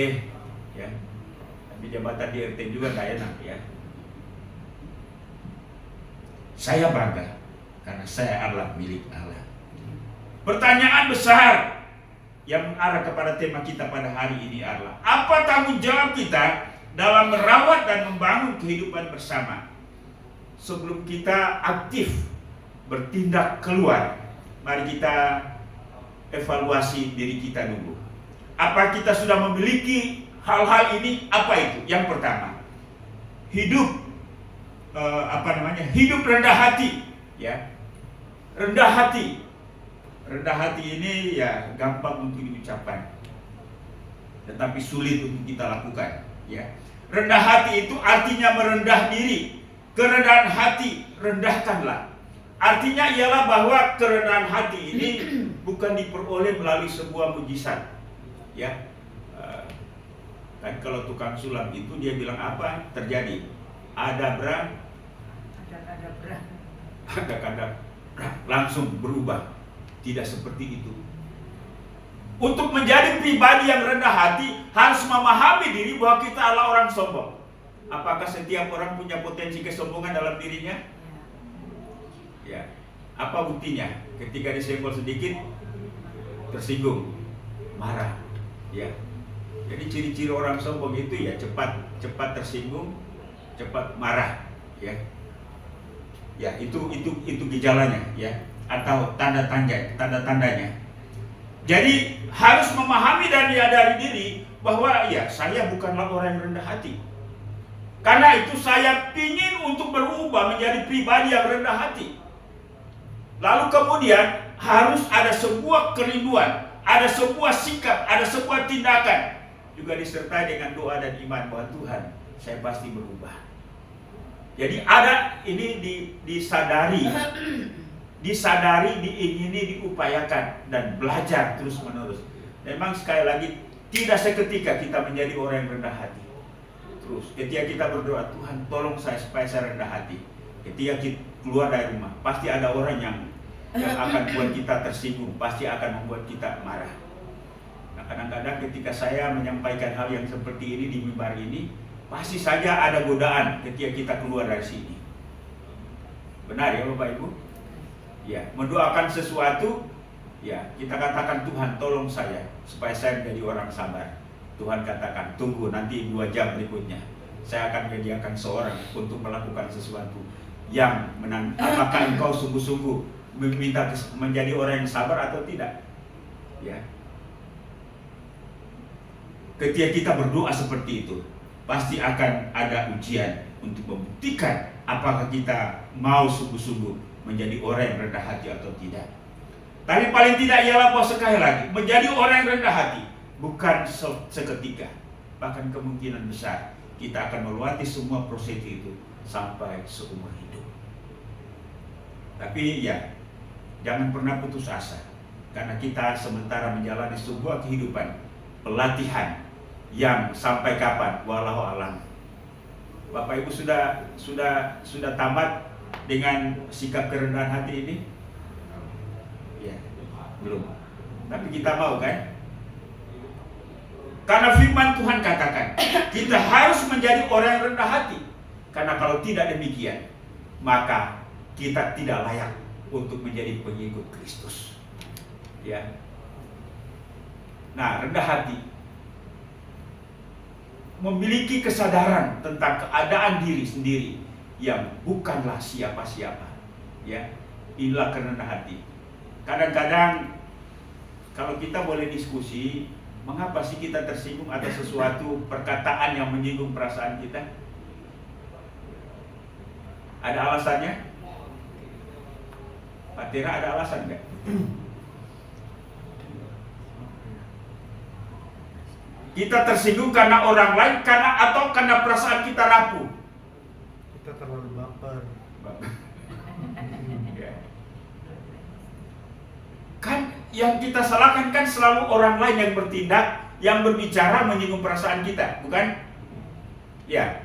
Speaker 1: ya. Tapi jabatan di RT juga gak enak ya. Saya bangga karena saya adalah milik Allah. Pertanyaan besar yang mengarah kepada tema kita pada hari ini adalah, apa tanggung jawab kita dalam merawat dan membangun kehidupan bersama? Sebelum kita aktif bertindak keluar, mari kita evaluasi diri kita dulu. Apa kita sudah memiliki hal-hal ini? Apa itu? Yang pertama, hidup hidup rendah hati, ya. Rendah hati. Rendah hati ini ya gampang untuk diucapkan, tetapi sulit untuk kita lakukan, ya. Rendah hati itu artinya merendah diri, kerendahan hati rendahkanlah. Artinya ialah bahwa kerendahan hati ini bukan diperoleh melalui sebuah mujizat. Ya, kan kalau tukang sulap itu dia bilang apa terjadi? Ada langsung berubah. Tidak seperti itu. Untuk menjadi pribadi yang rendah hati harus memahami diri bahwa kita adalah orang sombong. Apakah setiap orang punya potensi kesombongan dalam dirinya? Ya, apa buktinya? Ketika disenggol sedikit, tersinggung, marah. Ya, jadi ciri-ciri orang sombong itu ya cepat tersinggung, cepat marah. Ya, ya itu gejalanya, ya, atau tanda-tandanya. Jadi harus memahami dan menyadari diri bahwa ya saya bukanlah orang yang rendah hati. Karena itu saya ingin untuk berubah menjadi pribadi yang rendah hati. Lalu kemudian harus ada sebuah kerinduan, ada sebuah sikap, ada sebuah tindakan. Juga disertai dengan doa dan iman bahwa Tuhan, saya pasti berubah. Jadi ada ini disadari, diingini, diupayakan dan belajar terus menerus. Memang sekali lagi tidak seketika kita menjadi orang yang rendah hati. Terus ketika kita berdoa, Tuhan tolong saya supaya saya rendah hati. Ketika kita keluar dari rumah, pasti ada orang yang akan buat kita tersinggung, pasti akan membuat kita marah. Nah, kadang-kadang ketika saya menyampaikan hal yang seperti ini di mimbar ini, pasti saja ada godaan ketika kita keluar dari sini. Benar ya Bapak Ibu? Ya, mendoakan sesuatu, ya kita katakan Tuhan tolong saya supaya saya menjadi orang sabar. Tuhan katakan tunggu nanti 2 jam berikutnya saya akan menyediakan seorang untuk melakukan sesuatu yang apakah engkau sungguh-sungguh meminta menjadi orang yang sabar atau tidak? Ya. Ketika kita berdoa seperti itu, pasti akan ada ujian untuk membuktikan apakah kita mau sungguh-sungguh menjadi orang yang rendah hati atau tidak. Tapi paling tidak ialah bahwa sekali lagi menjadi orang yang rendah hati bukan seketika, bahkan kemungkinan besar kita akan melewati semua proses itu sampai seumur hidup. Tapi ya, jangan pernah putus asa, karena kita sementara menjalani sebuah kehidupan pelatihan yang sampai kapan wallahu alam. Bapak Ibu sudah tamat dengan sikap kerendahan hati ini? Ya, belum. Tapi kita mau kan? Karena firman Tuhan katakan, kita harus menjadi orang yang rendah hati. Karena kalau tidak demikian, maka kita tidak layak untuk menjadi pengikut Kristus. Ya. Nah, rendah hati memiliki kesadaran tentang keadaan diri sendiri yang bukanlah siapa-siapa. Ya, inilah kerendahan hati. Kadang-kadang kalau kita boleh diskusi, mengapa sih kita tersinggung atas sesuatu perkataan yang menyinggung perasaan kita? Ada alasannya? Pak Tira, ada alasan nggak? Kita tersinggung karena orang lain, atau karena perasaan kita rapuh?
Speaker 5: Kita terlalu baper.
Speaker 1: Kan yang kita salahkan kan selalu orang lain yang bertindak, yang berbicara menyinggung perasaan kita, bukan? Ya.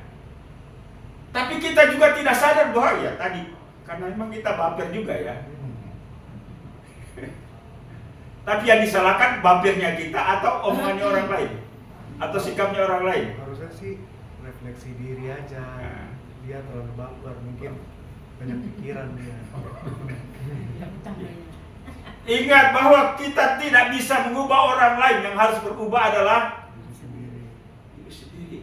Speaker 1: Tapi kita juga tidak sadar bahwa ya tadi, karena memang kita baper juga ya. Tapi yang disalahkan bapernya kita atau omongannya orang lain, atau sikapnya orang lain.
Speaker 5: Harusnya sih refleksi diri aja. Dia terlalu baper, mungkin banyak pikiran dia.
Speaker 1: Ingat bahwa kita tidak bisa mengubah orang lain, yang harus berubah adalah diri sendiri.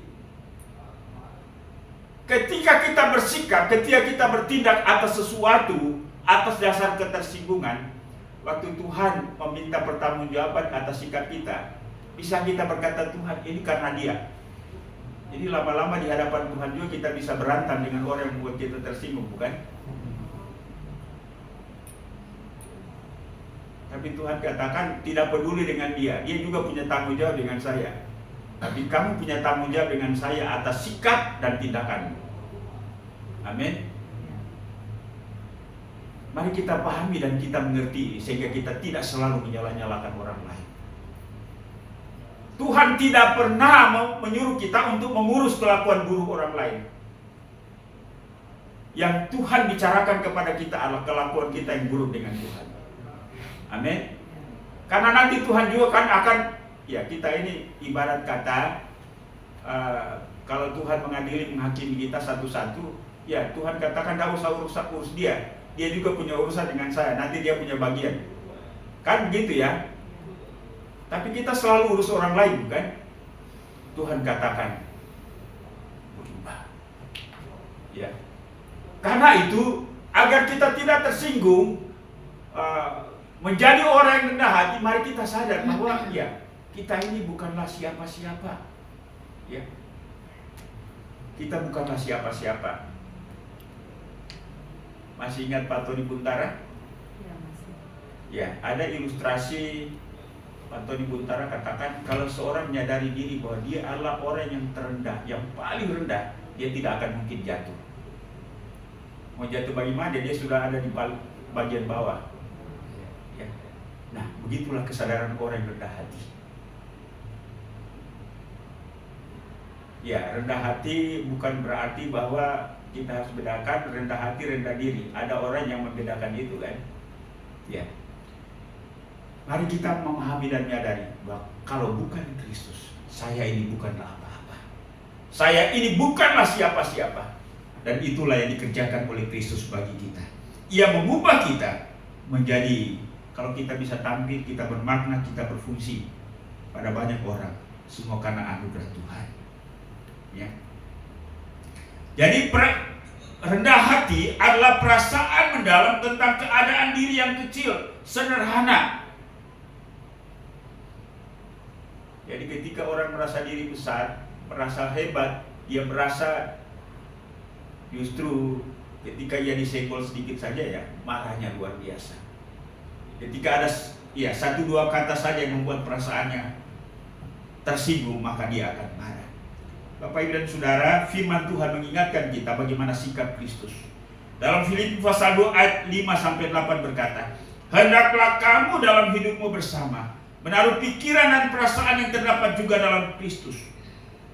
Speaker 1: Ketika kita bersikap, ketika kita bertindak atas sesuatu, atas dasar ketersinggungan, waktu Tuhan meminta pertanggungjawaban atas sikap kita, bisa kita berkata Tuhan ini karena dia. Jadi lama-lama di hadapan Tuhan juga kita bisa berantem dengan orang yang membuat kita tersinggung, bukan? Tapi Tuhan katakan tidak peduli dengan dia juga punya tanggung jawab dengan saya. Tapi kamu punya tanggung jawab dengan saya atas sikap dan tindakanmu. Amin. Mari kita pahami dan kita mengerti ini, sehingga kita tidak selalu menyalah-nyalakan orang lain. Tuhan tidak pernah menyuruh kita untuk mengurus kelakuan buruk orang lain. Yang Tuhan bicarakan kepada kita adalah kelakuan kita yang buruk dengan Tuhan. Amin. Karena nanti Tuhan juga akan, ya kita ini ibarat kata, kalau Tuhan mengadili, menghakimi kita satu-satu, ya Tuhan katakan tidak usah urus dia. Dia juga punya urusan dengan saya, nanti dia punya bagian. Kan begitu ya. Tapi kita selalu urus orang lain, bukan? Tuhan katakan berubah. Ya. Karena itu, agar kita tidak tersinggung, menjadi orang yang rendah hati, mari kita sadar bahwa ya kita ini bukanlah siapa-siapa. Ya. Kita bukanlah siapa-siapa. Masih ingat Pak Tony Buntara?
Speaker 3: Ya, masih.
Speaker 1: Ya, ada ilustrasi Pak Tony Buntara katakan kalau seorang menyadari diri bahwa dia adalah orang yang terendah, yang paling rendah, dia tidak akan mungkin jatuh. Mau jatuh bagaimana? Dia sudah ada di bagian bawah. Ya. Nah, begitulah kesadaran orang yang rendah hati. Ya, rendah hati bukan berarti bahwa kita harus bedakan rendah hati, rendah diri. Ada orang yang membedakan itu kan. Ya. Mari kita memahami dan menyadari bahwa kalau bukan Kristus, saya ini bukanlah apa-apa. Saya ini bukanlah siapa-siapa. Dan itulah yang dikerjakan oleh Kristus bagi kita. Ia mengubah kita menjadi, kalau kita bisa tampil, kita bermakna, kita berfungsi pada banyak orang. Semua karena anugerah Tuhan. Ya. Jadi rendah hati adalah perasaan mendalam tentang keadaan diri yang kecil, sederhana. Jadi ketika orang merasa diri besar, merasa hebat, dia merasa justru ketika ia disenggol sedikit saja ya marahnya luar biasa. Ketika ada ya satu dua kata saja yang membuat perasaannya tersinggung, maka dia akan marah. Bapak Ibu dan Saudara, firman Tuhan mengingatkan kita bagaimana sikap Kristus. Dalam Filipi pasal 2 ayat 5-8 berkata, hendaklah kamu dalam hidupmu bersama menaruh pikiran dan perasaan yang terdapat juga dalam Kristus.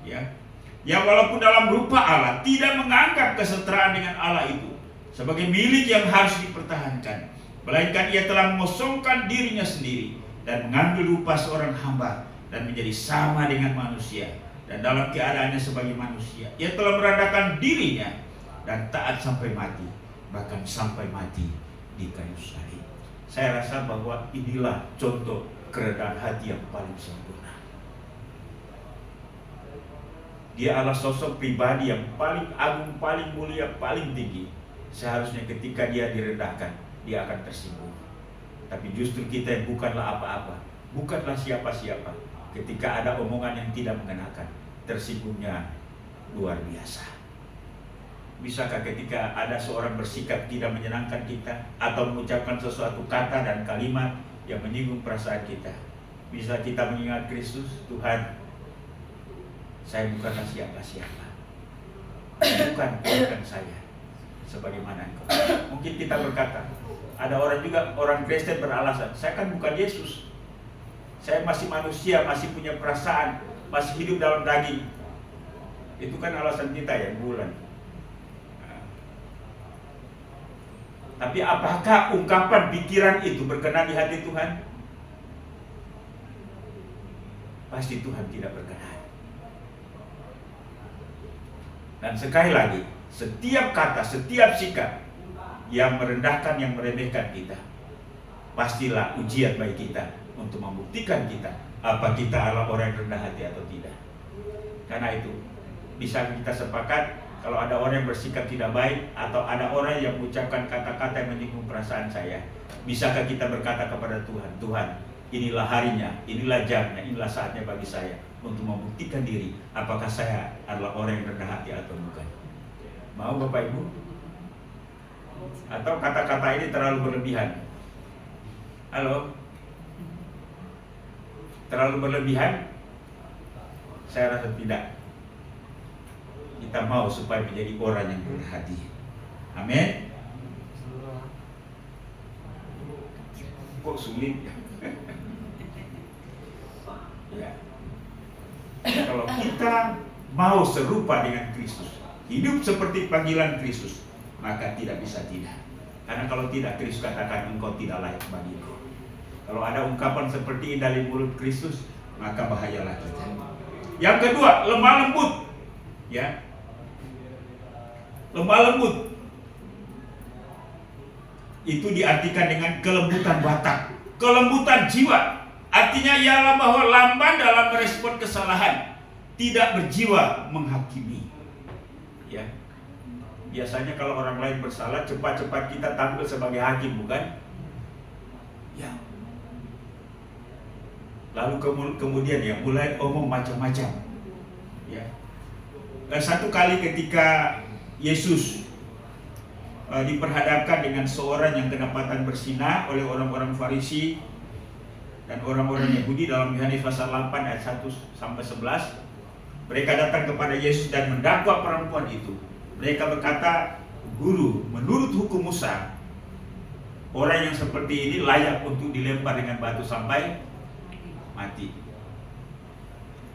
Speaker 1: Ya. Yang walaupun dalam rupa Allah tidak menganggap kesetaraan dengan Allah itu sebagai milik yang harus dipertahankan, melainkan ia telah mengosongkan dirinya sendiri dan mengambil rupa seorang hamba dan menjadi sama dengan manusia. Dan dalam keadaannya sebagai manusia, ia telah merendahkan dirinya dan taat sampai mati, bahkan sampai mati di kayu salib. Saya rasa bahwa inilah contoh kerendahan hati yang paling sempurna. Dia adalah sosok pribadi yang paling agung, paling mulia, paling tinggi. Seharusnya ketika dia direndahkan, dia akan tersinggung. Tapi justru kita yang bukanlah apa-apa, bukanlah siapa-siapa, ketika ada omongan yang tidak mengenakan, tersinggungnya luar biasa. Bisakah ketika ada seorang bersikap tidak menyenangkan kita, atau mengucapkan sesuatu kata dan kalimat yang menyinggung perasaan kita, bisa kita mengingat Kristus? Tuhan, saya bukanlah siapa-siapa, bukan saya sebagaimana Engkau. Mungkin kita berkata, ada orang Kristen beralasan, saya kan bukan Yesus, saya masih manusia, masih punya perasaan, masih hidup dalam daging. Itu kan alasan kita ya, bulan. Tapi apakah ungkapan pikiran itu berkenan di hati Tuhan? Pasti Tuhan tidak berkenan. Dan sekali lagi, setiap kata, setiap sikap yang merendahkan, yang meremehkan kita, pastilah ujian bagi kita untuk membuktikan kita apa kita adalah orang yang rendah hati atau tidak. Karena itu bisa kita sepakat, kalau ada orang yang bersikap tidak baik, atau ada orang yang mengucapkan kata-kata yang menyinggung perasaan saya, bisakah kita berkata kepada Tuhan, Tuhan, inilah harinya, inilah jamnya, inilah saatnya bagi saya untuk membuktikan diri apakah saya adalah orang yang rendah hati atau bukan. Mau Bapak Ibu? Atau kata-kata ini terlalu berlebihan? Halo? Terlalu berlebihan? Saya rasa tidak. Kita mau supaya menjadi orang yang rendah hati. Amin. Kok sulit ya? Ya. Kalau kita mau serupa dengan Kristus, hidup seperti panggilan Kristus, maka tidak bisa tidak. Karena kalau tidak, Kristus katakan engkau tidak layak bagiku. Kalau ada ungkapan seperti ini dari mulut Kristus, maka bahayalah kita. Yang kedua, lemah lembut. Ya, lemah lembut itu diartikan dengan kelembutan watak, kelembutan jiwa. Artinya ialah bahwa lamban dalam merespon kesalahan, tidak berjiwa menghakimi. Ya, biasanya kalau orang lain bersalah, cepat-cepat kita tampil sebagai hakim, bukan? Ya. Lalu kemudian ya mulai omong macam-macam. Ya. Dan satu kali ketika Yesus diperhadapkan dengan seorang yang kedapatan berzina oleh orang-orang Farisi dan orang-orang Yahudi dalam Yohanes pasal 8 ayat 1 sampai 11, mereka datang kepada Yesus dan mendakwa perempuan itu. Mereka berkata, "Guru, menurut hukum Musa, orang yang seperti ini layak untuk dilempar dengan batu sampai mati."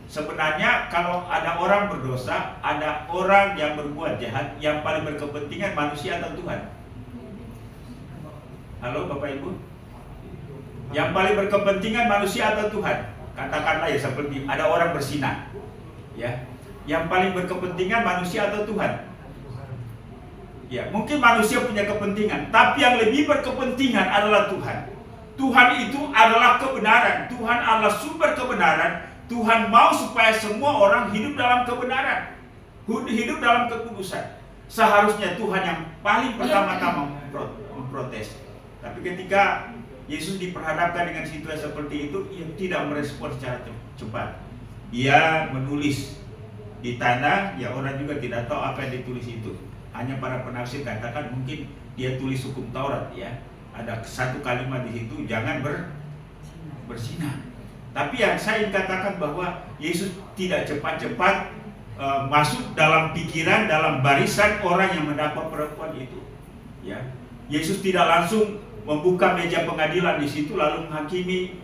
Speaker 1: Sebenarnya kalau ada orang berdosa, ada orang yang berbuat jahat, yang paling berkepentingan manusia atau Tuhan? Halo Bapak Ibu? Yang paling berkepentingan manusia atau Tuhan? Katakanlah ya seperti ada orang berzina, ya. Yang paling berkepentingan manusia atau Tuhan? Ya, mungkin manusia punya kepentingan, tapi yang lebih berkepentingan adalah Tuhan. Tuhan itu adalah kebenaran. Tuhan adalah sumber kebenaran. Tuhan mau supaya semua orang hidup dalam kebenaran, hidup dalam kekudusan. Seharusnya Tuhan yang paling pertama-tama memprotes. Tapi ketika Yesus diperhadapkan dengan situasi seperti itu, ia tidak merespon secara cepat. Dia menulis di tanah, ya orang juga tidak tahu apa yang ditulis itu. Hanya para penafsir katakan mungkin dia tulis hukum Taurat, ya. Ada satu kalimat di situ, jangan berzina. Tapi yang saya ingin katakan bahwa Yesus tidak cepat-cepat masuk dalam pikiran, dalam barisan orang yang mendakwa perempuan itu. Ya, Yesus tidak langsung membuka meja pengadilan di situ lalu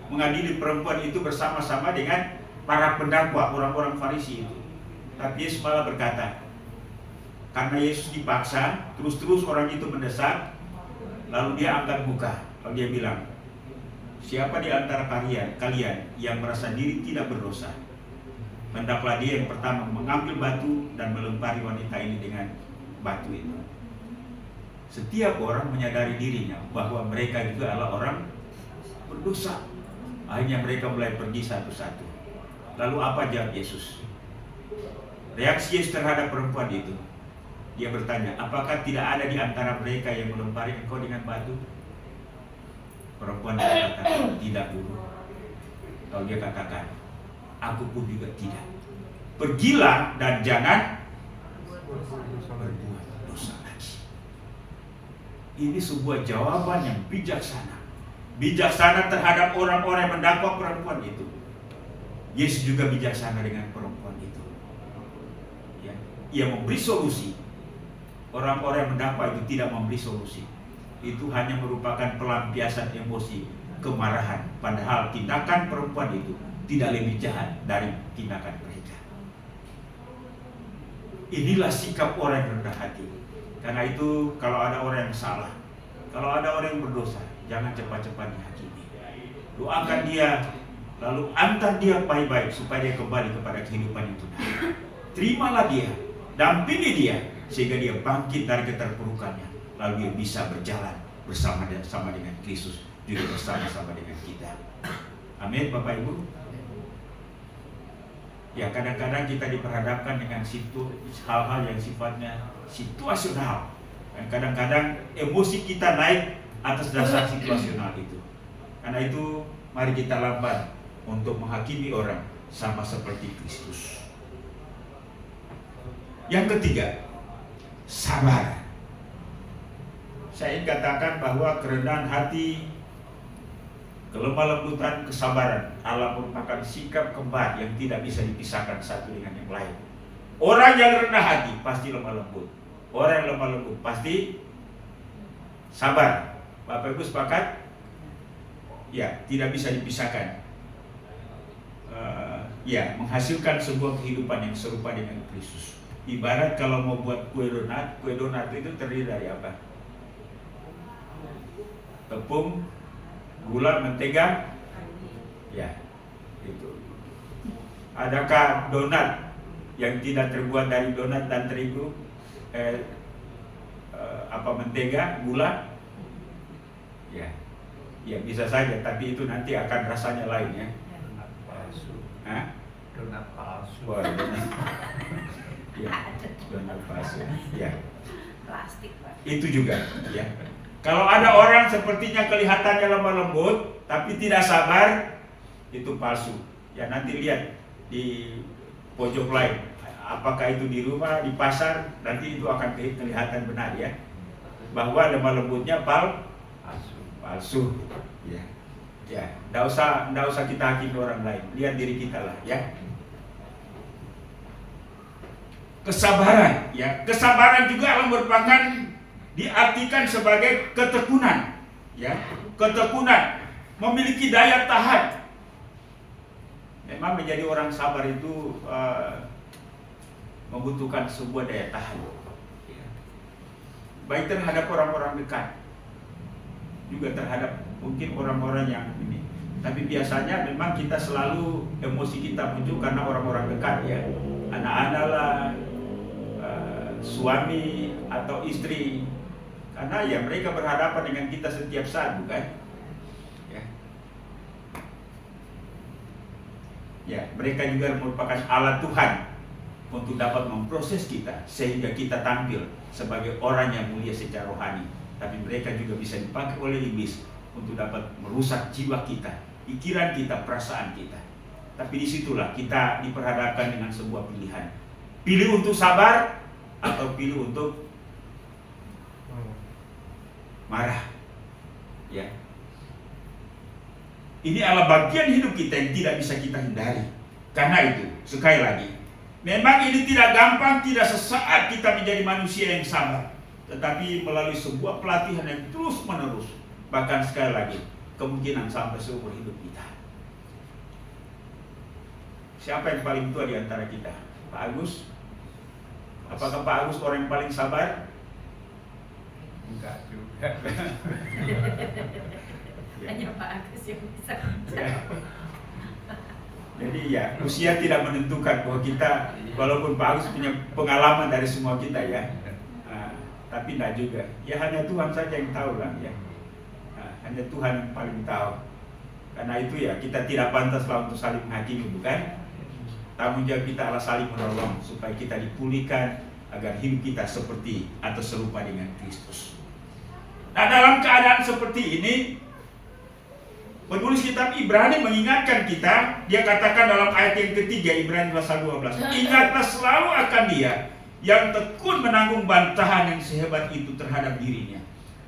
Speaker 1: mengadili perempuan itu bersama-sama dengan para pendakwa, orang-orang Farisi itu. Tapi Yesus malah berkata, karena Yesus dipaksa, terus-terus orang itu mendesak, lalu dia angkat muka, lalu dia bilang, siapa di antara kalian yang merasa diri tidak berdosa, hendaklah dia yang pertama mengambil batu dan melempari wanita ini dengan batu itu. Setiap orang menyadari dirinya bahwa mereka juga adalah orang berdosa. Akhirnya mereka mulai pergi satu-satu. Lalu apa jawab Yesus? Reaksi Yesus terhadap perempuan itu, dia bertanya, apakah tidak ada di antara mereka yang melempari engkau dengan batu? Perempuan berkata, tidak guru. Lalu dia katakan, aku pun juga tidak. Pergilah dan jangan berbuat dosa lagi. Ini sebuah jawaban yang bijaksana. Bijaksana terhadap orang-orang yang mendakwa perempuan itu. Yesus juga bijaksana dengan perempuan itu. Ya. Ia memberi solusi. Orang-orang yang mendakwa itu tidak memberi solusi. Itu hanya merupakan pelampiasan emosi, kemarahan. Padahal tindakan perempuan itu tidak lebih jahat dari tindakan mereka. Inilah sikap orang yang rendah hati. Karena itu kalau ada orang yang salah, kalau ada orang yang berdosa, jangan cepat-cepat dihakimi. Doakan dia, lalu antar dia baik-baik supaya dia kembali kepada kehidupan yang benar. Terimalah dia, dampingi dia, sehingga dia bangkit dari keterpurukannya. Lalu dia bisa berjalan bersama dengan Kristus, juga bersama-sama dengan kita. Amin, Bapak Ibu. Ya, kadang-kadang kita diperhadapkan dengan hal-hal yang sifatnya situasional. Dan kadang-kadang emosi kita naik atas dasar situasional itu. Karena itu, mari kita lambat untuk menghakimi orang sama seperti Kristus. Yang ketiga, sabar. Saya ingin katakan bahwa kerendahan hati, kelemah lembutan, kesabaran adalah merupakan sikap kembar yang tidak bisa dipisahkan satu dengan yang lain. Orang yang rendah hati pasti lemah lembut. Orang yang lemah lembut pasti sabar. Bapak Ibu sepakat? Ya, tidak bisa dipisahkan. Ya, menghasilkan sebuah kehidupan yang serupa dengan Kristus. Ibarat kalau mau buat kue donat itu terdiri dari apa? Tepung, gula, mentega, ya, itu. Adakah donat yang tidak terbuat dari donat dan terigu, mentega, gula? Ya, ya bisa saja, tapi itu nanti akan rasanya lain ya.
Speaker 5: Donat palsu.
Speaker 1: Hah?
Speaker 5: Donat palsu.
Speaker 1: Wah, donat. Ya, donat palsu. Ya,
Speaker 2: Plastik, Pak.
Speaker 1: itu juga. Ya. Kalau ada orang sepertinya kelihatannya lemah lembut, tapi tidak sabar, itu palsu. Ya, nanti lihat di pojok lain. Apakah itu di rumah, di pasar, nanti itu akan kelihatan benar ya. Bahwa lemah lembutnya palsu. Ya. Ya, enggak usah kita hakimi orang lain. Lihat diri kita lah ya. Kesabaran, ya. Kesabaran juga merupakan diartikan sebagai ketekunan, ya. Ketekunan, memiliki daya tahan. Memang menjadi orang sabar itu membutuhkan sebuah daya tahan, ya. Baik terhadap orang-orang dekat, juga terhadap mungkin orang-orang yang ini. Tapi biasanya memang kita selalu emosi kita muncul karena orang-orang dekat ya, anak-anak lah, suami atau istri, karena ya mereka berhadapan dengan kita setiap saat, bukan? Ya, ya mereka juga merupakan alat Tuhan untuk dapat memproses kita sehingga kita tampil sebagai orang yang mulia secara rohani. Tapi mereka juga bisa dipakai oleh iblis untuk dapat merusak jiwa kita, pikiran kita, perasaan kita. Tapi disitulah kita diperhadapkan dengan sebuah pilihan. Pilih untuk sabar atau pilih untuk marah. Ya. Ini adalah bagian hidup kita yang tidak bisa kita hindari. Karena itu, sekali lagi, memang ini tidak gampang, tidak sesaat kita menjadi manusia yang sabar. Tetapi melalui sebuah pelatihan yang terus menerus, bahkan sekali lagi, kemungkinan sampai seumur hidup kita. Siapa yang paling tua di antara kita? Pak Agus? Apakah Pak Agus orang yang paling sabar?
Speaker 5: Enggak juga.
Speaker 2: Hanya Pak Agus yang bisa.
Speaker 1: Ya. Jadi ya, usia tidak menentukan bahwa kita, walaupun Pak Agus punya pengalaman dari semua kita ya, tapi tidak juga. Ya hanya Tuhan saja yang tahu lah ya. Hanya Tuhan yang paling tahu. Karena itu ya kita tidak pantaslah untuk saling menghakimi, bukan? Tanggung jawab kita adalah saling menolong supaya kita dipulihkan agar hidup kita seperti atau serupa dengan Kristus. Nah, dalam keadaan seperti ini, penulis kitab Ibrani mengingatkan kita. Dia katakan dalam ayat yang ketiga, Ibrani pasal 12, ingatlah selalu akan Dia yang tekun menanggung bantahan yang sehebat itu terhadap dirinya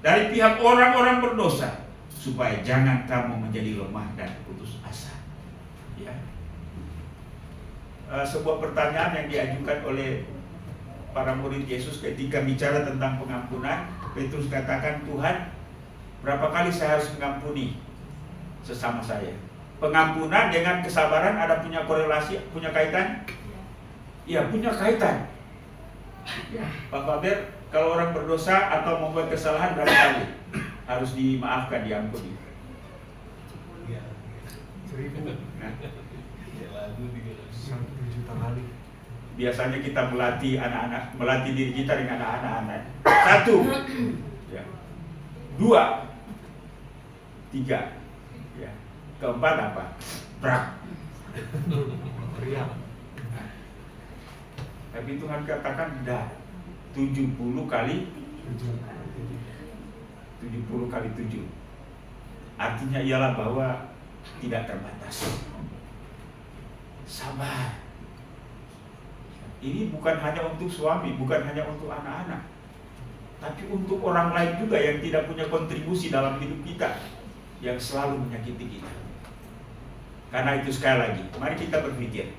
Speaker 1: dari pihak orang-orang berdosa, supaya jangan kamu menjadi lemah dan putus asa. Ya. Sebuah pertanyaan yang diajukan oleh para murid Yesus ketika bicara tentang pengampunan. Petrus katakan, Tuhan, berapa kali saya harus mengampuni sesama saya? Pengampunan dengan kesabaran ada punya korelasi, punya kaitan? Iya, punya kaitan. Ya, Pak Faber, kalau orang berdosa atau membuat kesalahan berapa kali harus dimaafkan, diampuni?
Speaker 5: 1000.
Speaker 1: Nah,
Speaker 5: 1 juta kali.
Speaker 1: biasanya kita melatih anak-anak, melatih diri kita dengan anak-anak. 1, ya. 2, 3, ya. Keempat apa? Brak.
Speaker 5: Riak.
Speaker 1: Tapi Tuhan katakan dah 70 kali 7. Artinya ialah bahwa tidak terbatas. Sabar. Ini bukan hanya untuk suami, bukan hanya untuk anak-anak, tapi untuk orang lain juga yang tidak punya kontribusi dalam hidup kita, yang selalu menyakiti kita. Karena itu sekali lagi, mari kita berpikir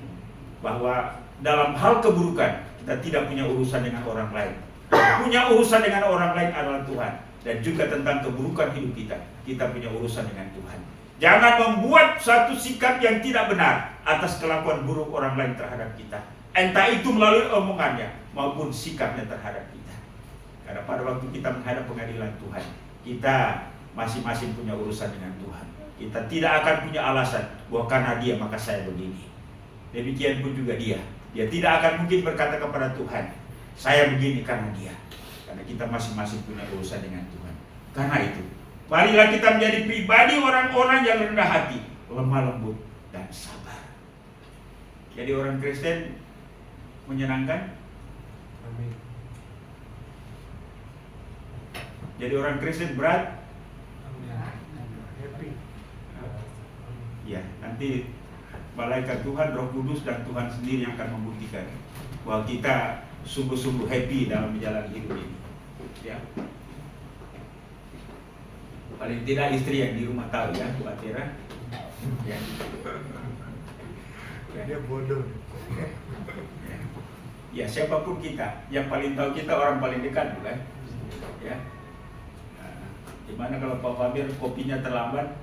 Speaker 1: bahwa dalam hal keburukan kita tidak punya urusan dengan orang lain. Yang punya urusan dengan orang lain adalah Tuhan. dan juga tentang keburukan hidup kita. Kita punya urusan dengan Tuhan. Jangan membuat suatu sikap yang tidak benar atas kelakuan buruk orang lain terhadap kita. Entah itu melalui omongannya maupun sikapnya terhadap kita. Karena pada waktu kita menghadap pengadilan Tuhan, kita masing-masing punya urusan dengan Tuhan. Kita tidak akan punya alasan bahwa karena dia maka saya begini. Demikian pun juga dia. Dia tidak akan mungkin berkata kepada Tuhan, saya begini karena dia. Karena kita masing-masing punya urusan dengan Tuhan. Karena itu, marilah kita menjadi pribadi orang-orang yang rendah hati, lemah lembut, dan sabar. Jadi orang Kristen menyenangkan.
Speaker 5: Amin.
Speaker 1: Jadi orang Kristen berat.
Speaker 5: Happy.
Speaker 1: Ya, nanti malaikat Tuhan, Roh Kudus, dan Tuhan sendiri yang akan membuktikan bahwa kita sungguh-sungguh happy dalam menjalani hidup ini. Ya. Paling tidak istri yang di rumah tahu ya, Bu Atira. Ya.
Speaker 5: Dia bodoh.
Speaker 1: Ya, siapapun kita, yang paling tahu kita orang paling dekat, bukan? Ya. Nah, gimana kalau Pak Fabir kopinya terlambat,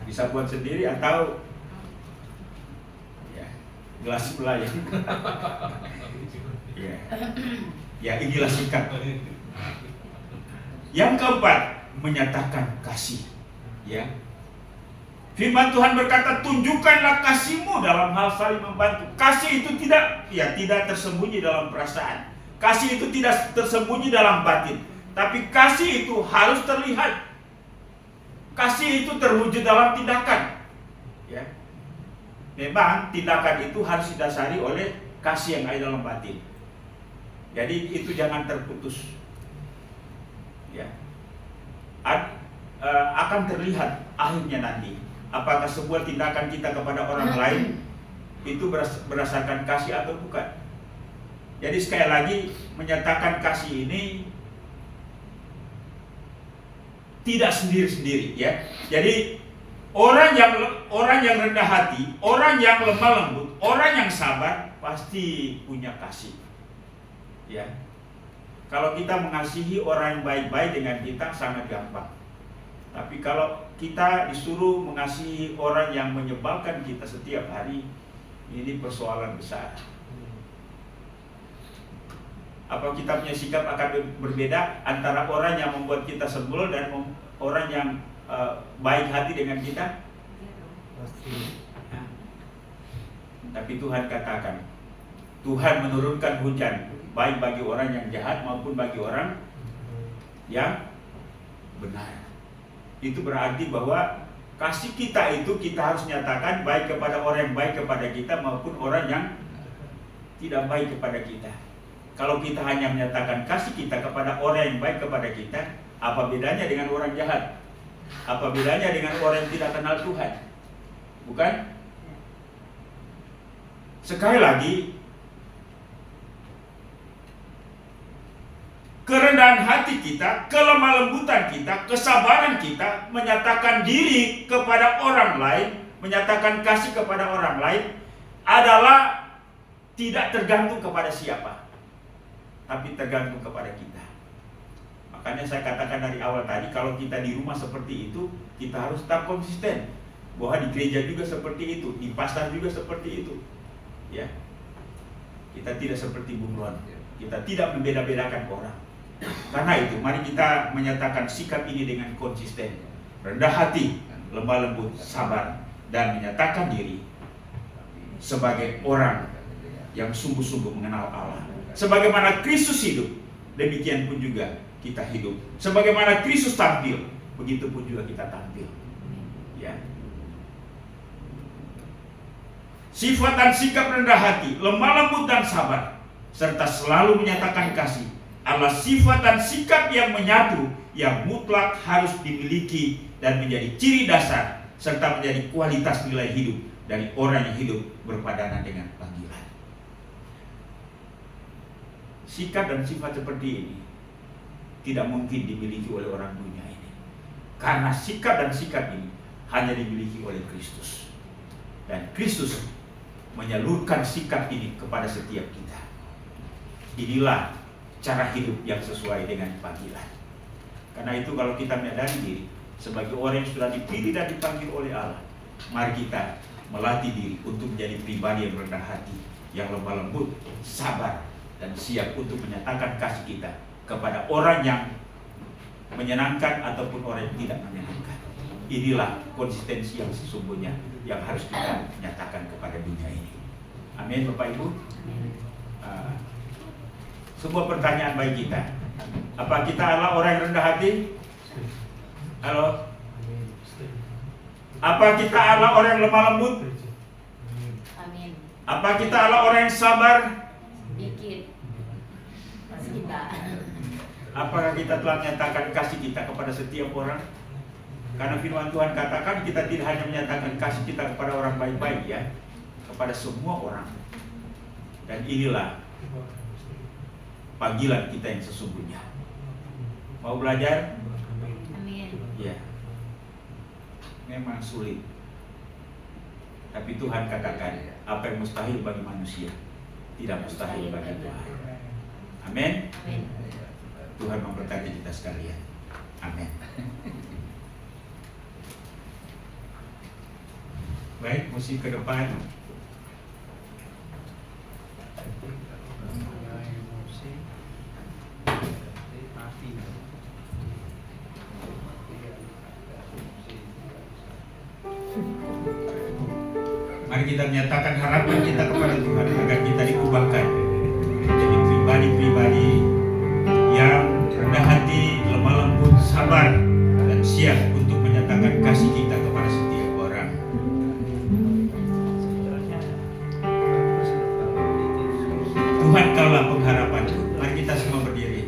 Speaker 1: bisa buat sendiri atau ya gelas pelayan. Ya. Ya, inilah sikap. Yang keempat, menyatakan kasih. Ya. Firman Tuhan berkata, tunjukkanlah kasihmu dalam hal saling membantu. Kasih itu tidak tersembunyi dalam perasaan. Kasih itu tidak tersembunyi dalam batin. Tapi kasih itu harus terlihat. Kasih itu terwujud dalam tindakan. Ya. Memang tindakan itu harus didasari oleh kasih yang ada dalam batin. Jadi itu jangan terputus. Ya. Akan terlihat akhirnya nanti. Apakah sebuah tindakan kita kepada orang lain itu berdasarkan kasih atau bukan? Jadi sekali lagi, menyatakan kasih ini tidak sendiri-sendiri, ya. Jadi orang yang rendah hati, orang yang lemah lembut, orang yang sabar pasti punya kasih. Ya. Kalau kita mengasihi orang yang baik-baik dengan kita sangat gampang. Tapi kalau kita disuruh mengasihi orang yang menyebalkan kita setiap hari, ini persoalan besar. Apa kita punya sikap akan berbeda antara orang yang membuat kita sebel dan orang yang baik hati dengan kita?
Speaker 5: Pasti.
Speaker 1: Nah, tapi Tuhan katakan, Tuhan menurunkan hujan baik bagi orang yang jahat maupun bagi orang yang benar. Itu berarti bahwa kasih kita itu kita harus nyatakan baik kepada orang yang baik kepada kita maupun orang yang tidak baik kepada kita. Kalau kita hanya menyatakan kasih kita kepada orang yang baik kepada kita, apa bedanya dengan orang jahat? Apa bedanya dengan orang yang tidak kenal Tuhan? Bukan? Sekali lagi, kerendahan hati kita, kelemah lembutan kita, kesabaran kita, menyatakan diri kepada orang lain, menyatakan kasih kepada orang lain adalah tidak tergantung kepada siapa, tapi tergantung kepada kita. Makanya saya katakan dari awal tadi, kalau kita di rumah seperti itu, kita harus tetap konsisten. Bahwa di gereja juga seperti itu, di pasar juga seperti itu. Ya, kita tidak seperti bunglon, kita tidak membeda-bedakan orang. Karena itu, mari kita menyatakan sikap ini dengan konsisten, rendah hati, lemah lembut, sabar, dan menyatakan diri sebagai orang yang sungguh-sungguh mengenal Allah. Sebagaimana Kristus hidup, demikian pun juga kita hidup. Sebagaimana Kristus tampil, begitu pun juga kita tampil. Ya. Sifat dan sikap rendah hati, lemah lembut dan sabar, serta selalu menyatakan kasih adalah sifat dan sikap yang menyatu, yang mutlak harus dimiliki dan menjadi ciri dasar serta menjadi kualitas nilai hidup dari orang yang hidup berpadanan dengan panggilan. Sikap dan sifat seperti ini tidak mungkin dimiliki oleh orang dunia ini, karena sikap dan sikap ini hanya dimiliki oleh Kristus, dan Kristus menyalurkan sikap ini kepada setiap kita. Inilah cara hidup yang sesuai dengan panggilan. Karena itu kalau kita menyadari diri sebagai orang yang sudah dipilih dan dipanggil oleh Allah, mari kita melatih diri untuk menjadi pribadi yang rendah hati, yang lemah lembut, sabar, dan siap untuk menyatakan kasih kita kepada orang yang menyenangkan ataupun orang yang tidak menyenangkan. Inilah konsistensi yang sesungguhnya yang harus kita nyatakan kepada dunia ini. Amin, Bapak Ibu. Sebuah pertanyaan bagi kita. Apa kita adalah orang yang rendah hati? Halo? Apa kita adalah orang yang lemah lembut?
Speaker 4: Amin.
Speaker 1: Apa kita adalah orang yang sabar?
Speaker 4: Dikit. Masih kita.
Speaker 1: Apakah kita telah menyatakan kasih kita kepada setiap orang? Karena firman Tuhan katakan kita tidak hanya menyatakan kasih kita kepada orang baik-baik ya, kepada semua orang. Dan inilah panggilan kita yang sesungguhnya. Mau belajar?
Speaker 4: Amin.
Speaker 1: Ya. Memang sulit. Tapi Tuhan katakan apa yang mustahil bagi manusia tidak mustahil bagi Tuhan. Amin.
Speaker 4: Amin.
Speaker 1: Tuhan memberkati kita sekalian. Amin. Baik, musik ke depan. Mari kita menyatakan harapan kita kepada Tuhan agar kita diubahkan menjadi pribadi-pribadi yang rendah hati, lemah lembut, sabar, dan siap untuk menyatakan kasih kita kepada setiap orang. Tuhan kaulah pengharapanku. Mari kita semua berdiri.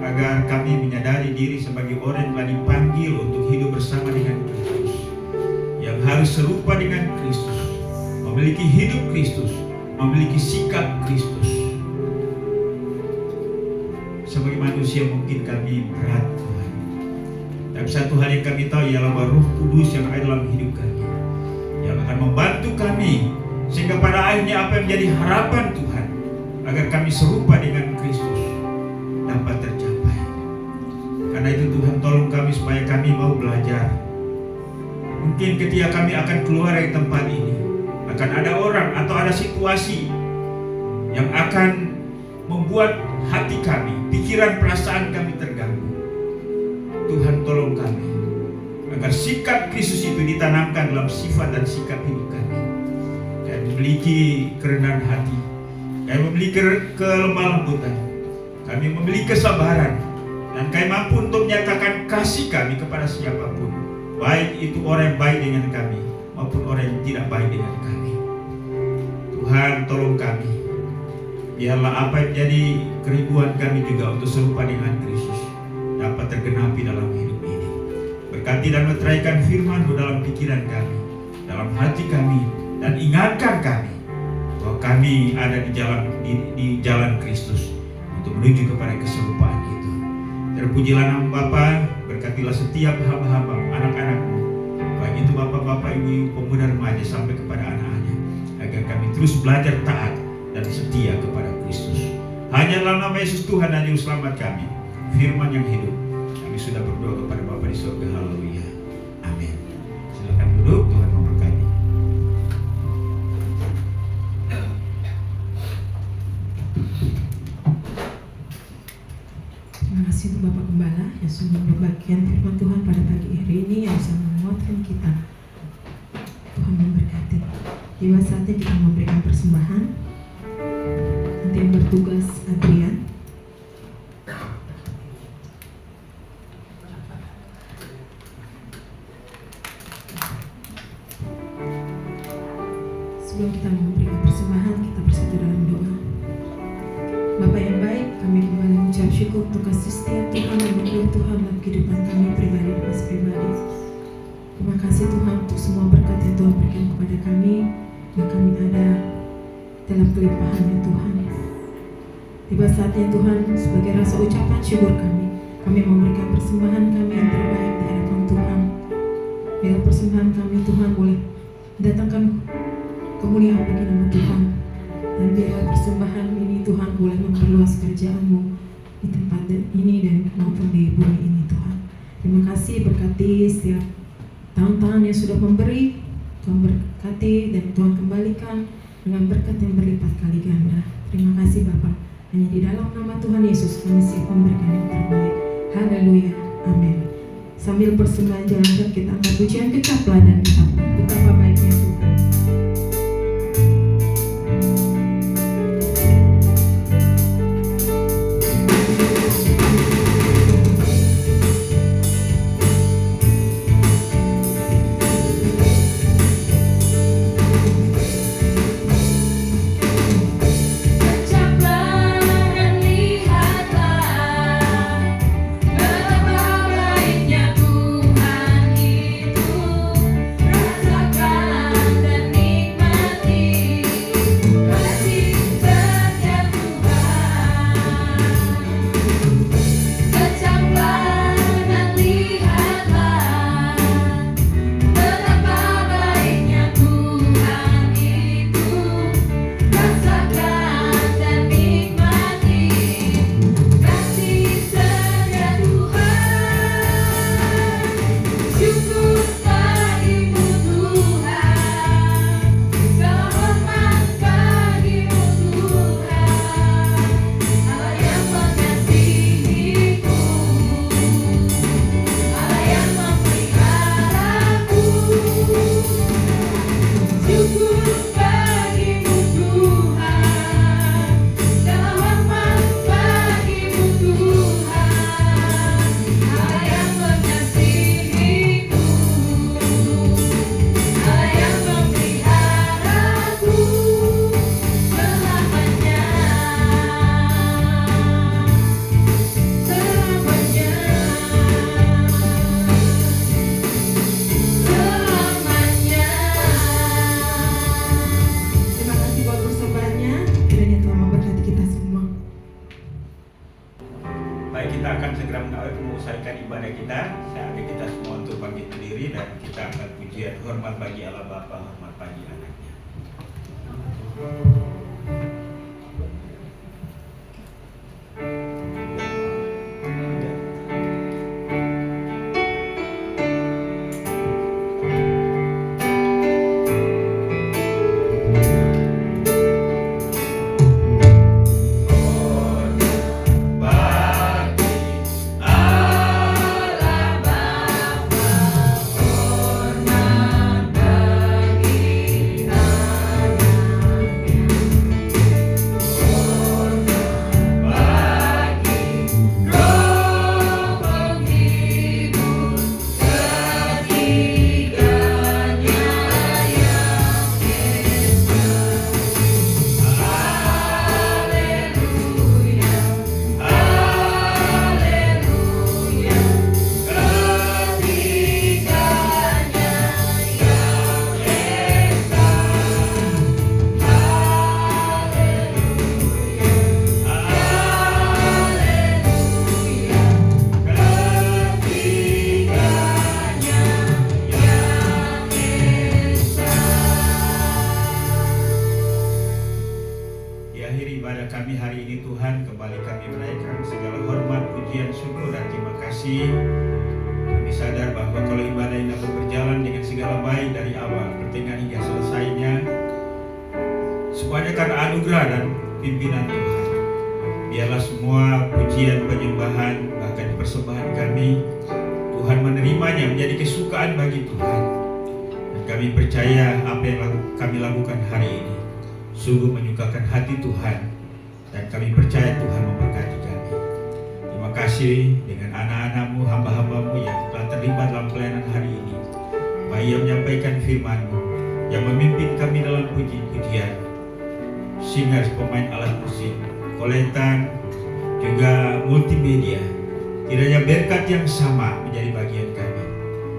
Speaker 1: agar kami menyadari diri sebagai orang yang telah dipanggil untuk hidup bersama dengan Kristus, yang harus serupa dengan Kristus, memiliki hidup Kristus, memiliki sikap Kristus. Sebagai manusia mungkin kami berat, Tuhan, tapi satu hal yang kami tahu ialah bahwa Roh Kudus yang ada dalam hidup kami, yang akan membantu kami sehingga pada akhirnya apa yang menjadi harapan Tuhan agar kami serupa dengan Kristus dapat tercapai. Karena itu Tuhan tolong kami supaya kami mau belajar. Mungkin ketika kami akan keluar dari tempat ini akan ada orang atau ada situasi yang akan membuat hati kami, pikiran, perasaan kami terganggu. Tuhan tolong kami agar sikap Kristus itu ditanamkan dalam sifat dan sikap hidup kami. Kami memiliki kerendahan hati, kami memiliki kelemah lembutan, kami memiliki kesabaran, dan kami mampu untuk menyatakan kasih kami kepada siapapun, baik itu orang yang baik dengan kami maupun orang yang tidak baik dengan kami. Tuhan tolong kami, biarlah apa yang menjadi kerinduan kami juga untuk serupa dengan Kristus dapat tergenapi dalam hidup ini. Berkati dan meteraikan firman-Mu dalam pikiran kami, dalam hati kami, dan ingatkan kami bahwa kami ada di jalan Kristus untuk menuju kepada keserupaan itu. Terpujilah nama Bapa, berkatilah setiap hamba-hamba-Mu, anak-anak-Mu, baik itu bapak-bapak, ibu-ibu, pemuda, remaja sampai kepada anak-anak, agar kami terus belajar taat dan setia kepada Kristus. Hanya dalam nama Yesus Tuhan dan Juru Selamat kami, firman yang hidup, kami sudah berdoa kepada Bapa di surga. Haleluya. Amin. Silakan duduk, Tuhan memberkati.
Speaker 3: Terima kasih untuk Bapak Gembala yang sudah membagikan firman Tuhan pada pagi hari ini yang bisa menguatkan kita. Tuhan memberkati. Tiba saatnya kita memberikan persembahan. Nanti yang bertugas Adrian. Sebelum kita memberikan persembahan, kita bersatu dalam doa. Bapa yang baik, kami kembali mengucap syukur untuk kasih setia Tuhan yang menurut Tuhan dalam kehidupan kami pribadi dan mas pribadi. Terima kasih Tuhan untuk semua berkat yang Tuhan berikan kepada kami, yang kami ada dalam kelimpahan-Nya Tuhan. Tiba saatnya Tuhan, sebagai rasa ucapan syukur kami memberikan persembahan kami yang terbaik di hadapan Tuhan. Biar persembahan kami Tuhan boleh mendatangkan kemuliaan bagi nama Tuhan. Dan biarlah persembahan ini Tuhan boleh memperluas kerjaan-Mu di tempat ini dan maupun di bumi ini Tuhan. Terima kasih, berkati setiap tangan-tangan yang sudah memberi. Tuhan berkati dan Tuhan kembalikan dengan berkat yang berlipat kali ganda. Terima kasih Bapa. Hanya di dalam nama Tuhan Yesus kami siap memberikan yang terbaik. Haleluya. Amin. Sambil persembahan jalankan kita angkat pujian, kecaplah dan betapa baiknya Tuhan.
Speaker 1: Hormat bagi Allah Bapa, hormat bagi anaknya. hari ini Tuhan, kembali kami menaikkan segala hormat, pujian, syukur, dan terima kasih. Kami sadar bahwa kalau ibadah ini dapat berjalan dengan segala baik dari awal, pertengahan hingga selesainya, semuanya karena anugerah dan pimpinan Tuhan. Biarlah semua pujian, penyembahan, bahkan persembahan kami, Tuhan menerimanya menjadi kesukaan bagi Tuhan. Dan kami percaya apa yang kami lakukan hari ini sungguh menyukakan hati Tuhan, dan kami percaya Tuhan memberkati kami. Terima kasih dengan anak-anak-Mu, hamba-hamba-Mu yang telah terlibat dalam pelayanan hari ini, baik yang menyampaikan firman-Mu, yang memimpin kami dalam puji-pujian, singers, pemain alat musik, koletan, juga multimedia. Kiranya berkat yang sama menjadi bagian kami,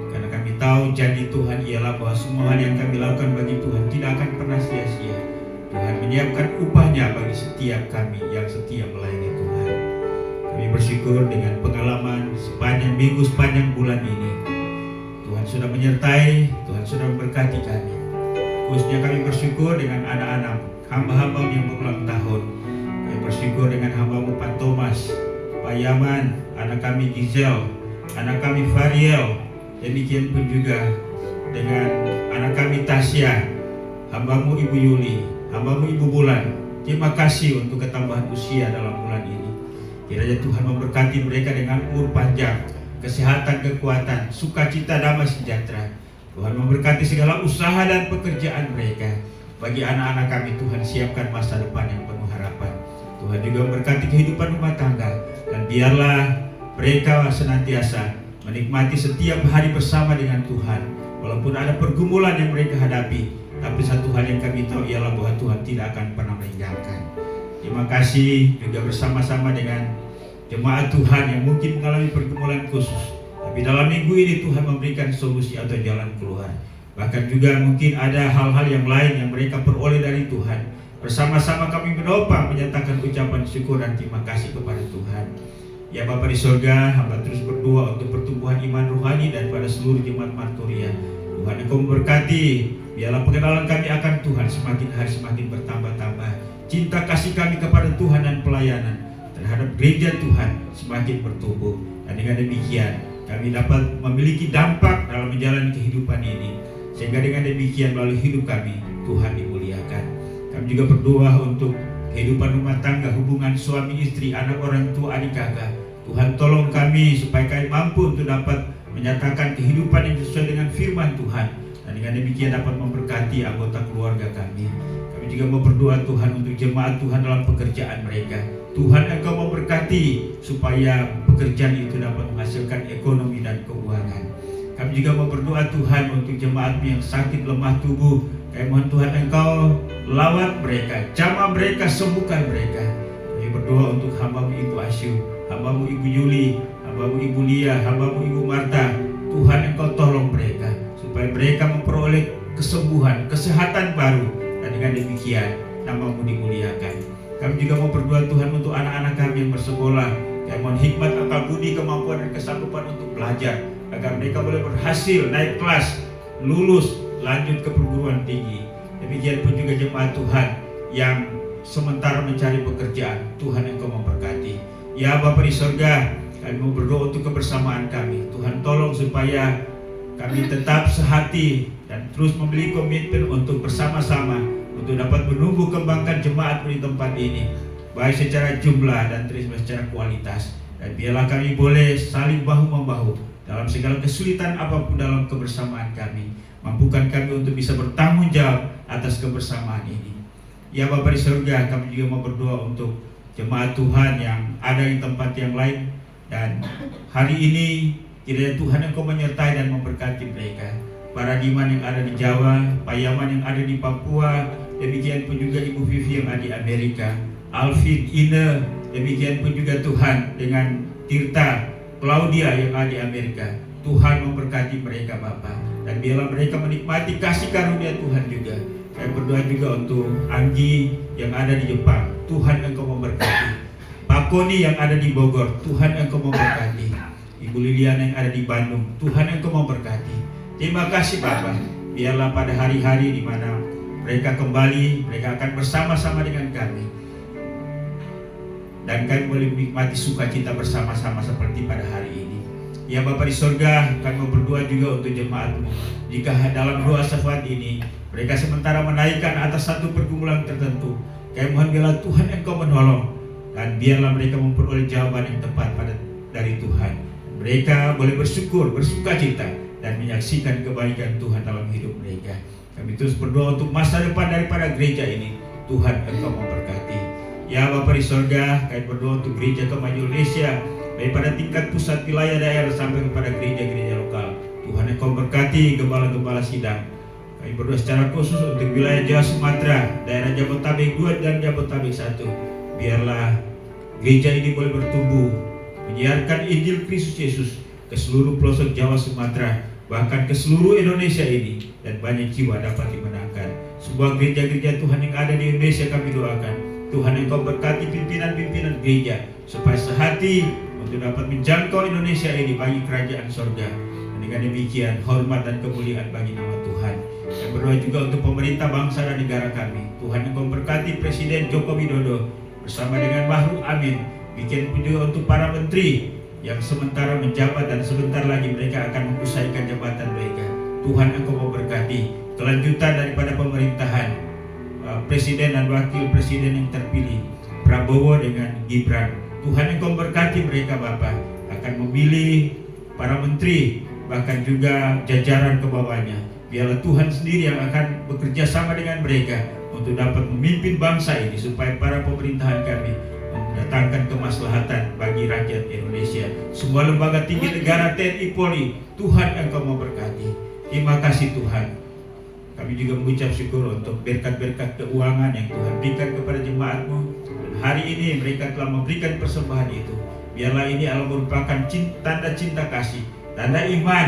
Speaker 1: karena kami tahu janji Tuhan ialah bahwa semua hal yang kami lakukan bagi Tuhan tidak akan pernah sia-sia. Tuhan menyiapkan upahnya bagi setiap kami yang setia melayani Tuhan. Kami bersyukur dengan pengalaman sepanjang minggu, sepanjang bulan ini, Tuhan sudah menyertai, Tuhan sudah memberkati kami. Khususnya kami bersyukur dengan anak-anak hamba-hamba yang berulang tahun. Kami bersyukur dengan hamba-Mu Pak Thomas, Pak Yaman, anak kami Giselle, anak kami Variel, demikian pun juga dengan anak kami Tasya, hamba-Mu Ibu Yuli, hamba-Mu Ibu Bulan. Terima kasih untuk ketambahan usia dalam bulan ini. Kiranya Tuhan memberkati mereka dengan umur panjang, kesehatan, kekuatan, sukacita, damai sejahtera. Tuhan memberkati segala usaha dan pekerjaan mereka. Bagi anak-anak kami, Tuhan siapkan masa depan yang penuh harapan. Tuhan juga memberkati kehidupan rumah tangga, dan biarlah mereka senantiasa menikmati setiap hari bersama dengan Tuhan. Walaupun ada pergumulan yang mereka hadapi, tapi satu hal yang kami tahu ialah bahwa Tuhan tidak akan pernah meninggalkan. Terima kasih juga bersama-sama dengan jemaat Tuhan yang mungkin mengalami pergumulan khusus, tapi dalam minggu ini Tuhan memberikan solusi atau jalan keluar. Bahkan juga mungkin ada hal-hal yang lain yang mereka peroleh dari Tuhan. Bersama-sama kami menopang, menyatakan ucapan syukur dan terima kasih kepada Tuhan. Ya Bapa di surga, hamba terus berdoa untuk pertumbuhan iman rohani dan pada seluruh jemaat Marturia. Tuhan Engkau memberkati, biarlah pengenalan kami akan Tuhan semakin hari semakin bertambah-tambah. Cinta kasih kami kepada Tuhan dan pelayanan terhadap gereja Tuhan semakin bertumbuh. Dan dengan demikian kami dapat memiliki dampak dalam menjalani kehidupan ini, sehingga dengan demikian melalui hidup kami Tuhan dimuliakan. Kami juga berdoa untuk kehidupan rumah tangga, hubungan suami istri, anak orang tua, adik kakak. Tuhan tolong kami supaya kami mampu untuk dapat menyatakan kehidupan yang sesuai dengan firman Tuhan, dan dengan demikian dapat memberkati anggota keluarga kami. Kami juga mau berdoa Tuhan untuk jemaat Tuhan dalam pekerjaan mereka. Tuhan Engkau memberkati supaya pekerjaan itu dapat menghasilkan ekonomi dan keuangan. Kami juga mau berdoa Tuhan untuk jemaat yang sakit lemah tubuh. Kami mohon Tuhan Engkau lawat mereka, jamah mereka, sembuhkan mereka. Kami berdoa untuk hamba-Mu Ibu Asyu, hamba-Mu Ibu Yuli, hamba-Mu Ibu Lia, hamba-Mu Ibu Marta. Tuhan Engkau tolong mereka supaya mereka memperoleh kesembuhan, kesehatan baru, dan dengan demikian nama-Mu dimuliakan. Kami juga mau berdoa Tuhan untuk anak-anak kami yang bersekolah. Kami mohon hikmat, akal budi, kemampuan dan kesanggupan untuk belajar, agar mereka boleh berhasil naik kelas, lulus, lanjut ke perguruan tinggi. Demikian pun juga jemaat Tuhan yang sementara mencari pekerjaan, Tuhan Engkau memberkati. Ya Bapa di surga, kami mau berdoa untuk kebersamaan kami. Tuhan tolong supaya kami tetap sehati dan terus memiliki komitmen untuk bersama-sama untuk dapat menumbuh kembangkan jemaat di tempat ini, baik secara jumlah dan terus secara kualitas. Dan biarlah kami boleh saling bahu-membahu dalam segala kesulitan apapun dalam kebersamaan kami. Mampukan kami untuk bisa bertanggung jawab atas kebersamaan ini. Ya Bapa di surga, kami juga mau berdoa untuk jemaat Tuhan yang ada di tempat yang lain. Dan hari ini kiranya Tuhan Engkau menyertai dan memberkati mereka. Para Diman yang ada di Jawa, Pak Yaman yang ada di Papua, demikian pun juga Ibu Vivi yang ada di Amerika, Alvin, Ine, demikian pun juga Tuhan dengan Tirta, Claudia yang ada di Amerika. Tuhan memberkati mereka Bapa, dan biarlah mereka menikmati kasih karunia Tuhan juga. Saya berdoa juga untuk Anggi yang ada di Jepang, Tuhan Engkau memberkati. Pak Koni yang ada di Bogor, Tuhan Engkau memberkati. Ibu Liliana yang ada di Bandung, Tuhan Engkau memberkati. Terima kasih Bapa. Biarlah pada hari-hari di mana mereka kembali, mereka akan bersama-sama dengan kami dan kami boleh menikmati sukacita bersama-sama seperti pada hari ini. Ya Bapa di surga, kami mau berdoa juga untuk jemaat-Mu. Jika dalam doa syafaat ini mereka sementara menaikkan atas satu pergumulan tertentu, kami mohon biarlah Tuhan Engkau menolong, dan biarlah mereka memperoleh jawaban yang tepat dari Tuhan. Mereka boleh bersyukur, bersukacita, dan menyaksikan kebaikan Tuhan dalam hidup mereka. Kami terus berdoa untuk masa depan daripada gereja ini. Tuhan Engkau memberkati. Ya Bapa di surga, kami berdoa untuk gereja Kemajuan Indonesia, daripada tingkat pusat, wilayah, daerah sampai kepada gereja-gereja lokal. Tuhan Engkau berkati gembala-gembala sidang. Kami berdoa secara khusus untuk wilayah Jawa Sumatera, daerah Jabotabek 2 dan Jabotabek 1. Biarlah gereja ini boleh bertumbuh, menyiarkan Injil Kristus Yesus ke seluruh pelosok Jawa Sumatera, bahkan ke seluruh Indonesia ini, dan banyak jiwa dapat dimenangkan. Sebuah gereja-gereja Tuhan yang ada di Indonesia kami doakan, Tuhan Engkau berkati pimpinan-pimpinan gereja supaya sehati untuk dapat menjangkau Indonesia ini bagi kerajaan sorga. Dan dengan demikian hormat dan kemuliaan bagi nama Tuhan. Dan berdoa juga untuk pemerintah bangsa dan negara kami. Tuhan Engkau berkati Presiden Joko Widodo bersama dengan Ma'ruf Amin. Bikin juga untuk para menteri yang sementara menjabat dan sebentar lagi mereka akan mengusaikan jabatan mereka. Tuhan Engkau memberkati kelanjutan daripada pemerintahan Presiden dan Wakil Presiden yang terpilih, Prabowo dengan Gibran. Tuhan Engkau berkati mereka Bapa, akan memilih para menteri, bahkan juga jajaran ke bawahnya. Biarlah Tuhan sendiri yang akan bekerja sama dengan mereka untuk dapat memimpin bangsa ini, supaya para pemerintahan kami mendatangkan kemaslahatan bagi rakyat Indonesia. Semua lembaga tinggi negara, TNI, Polri, Tuhan Engkau memberkati. Terima kasih Tuhan. Kami juga mengucap syukur untuk berkat-berkat keuangan yang Tuhan berikan kepada jemaat-Mu. Dan hari ini mereka telah memberikan persembahan itu. Biarlah ini adalah merupakan tanda cinta kasih, tanda iman,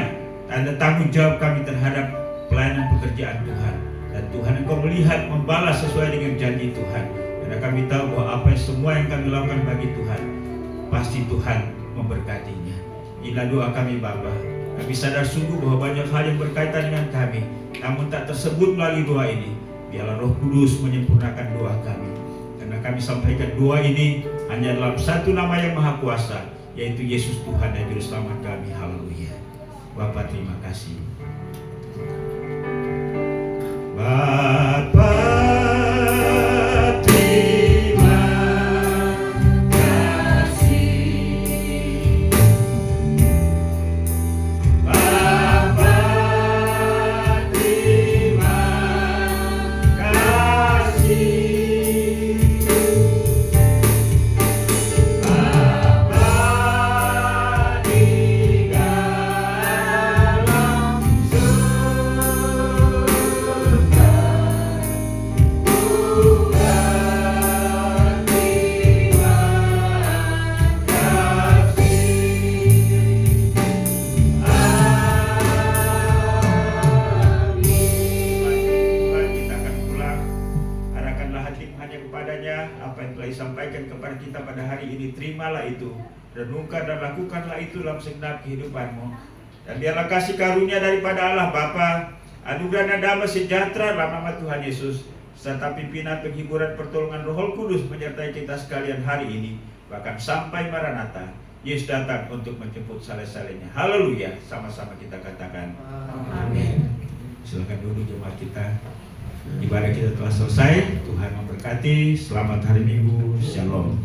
Speaker 1: tanda tanggung jawab kami terhadap pelayanan pekerjaan Tuhan. Dan Tuhan Engkau melihat, membalas sesuai dengan janji Tuhan. Karena kami tahu bahwa apa semua yang kami lakukan bagi Tuhan, pasti Tuhan memberkatinya. Inilah doa kami Bapa. Kami sadar sungguh bahwa banyak hal yang berkaitan dengan kami, namun tak tersebut melalui doa ini. Biarlah Roh Kudus menyempurnakan doa kami. Karena kami sampaikan doa ini hanya dalam satu nama yang maha kuasa, yaitu Yesus Tuhan dan Juru Selamat kami. Haleluya. Bapa terima kasih. Bapa terima kasih. Bapa terima kasih. Bapa di dalam sampaikan kepada kita pada hari ini, terimalah itu, renungkan dan lakukanlah itu dalam segenap kehidupanmu. Dan biarlah kasih karunia daripada Allah Bapa, anugerah dan damai sejahtera dalam nama Tuhan Yesus, serta pimpinan penghiburan pertolongan Roh Kudus menyertai kita sekalian hari ini, bahkan sampai Maranatha, Yesus datang untuk menjemput saleh-salehnya. Haleluya, sama-sama kita katakan amin. Silakan duduk jemaat kita. Ibadah kita telah selesai. Tuhan memberkati. Selamat hari Minggu. Shalom.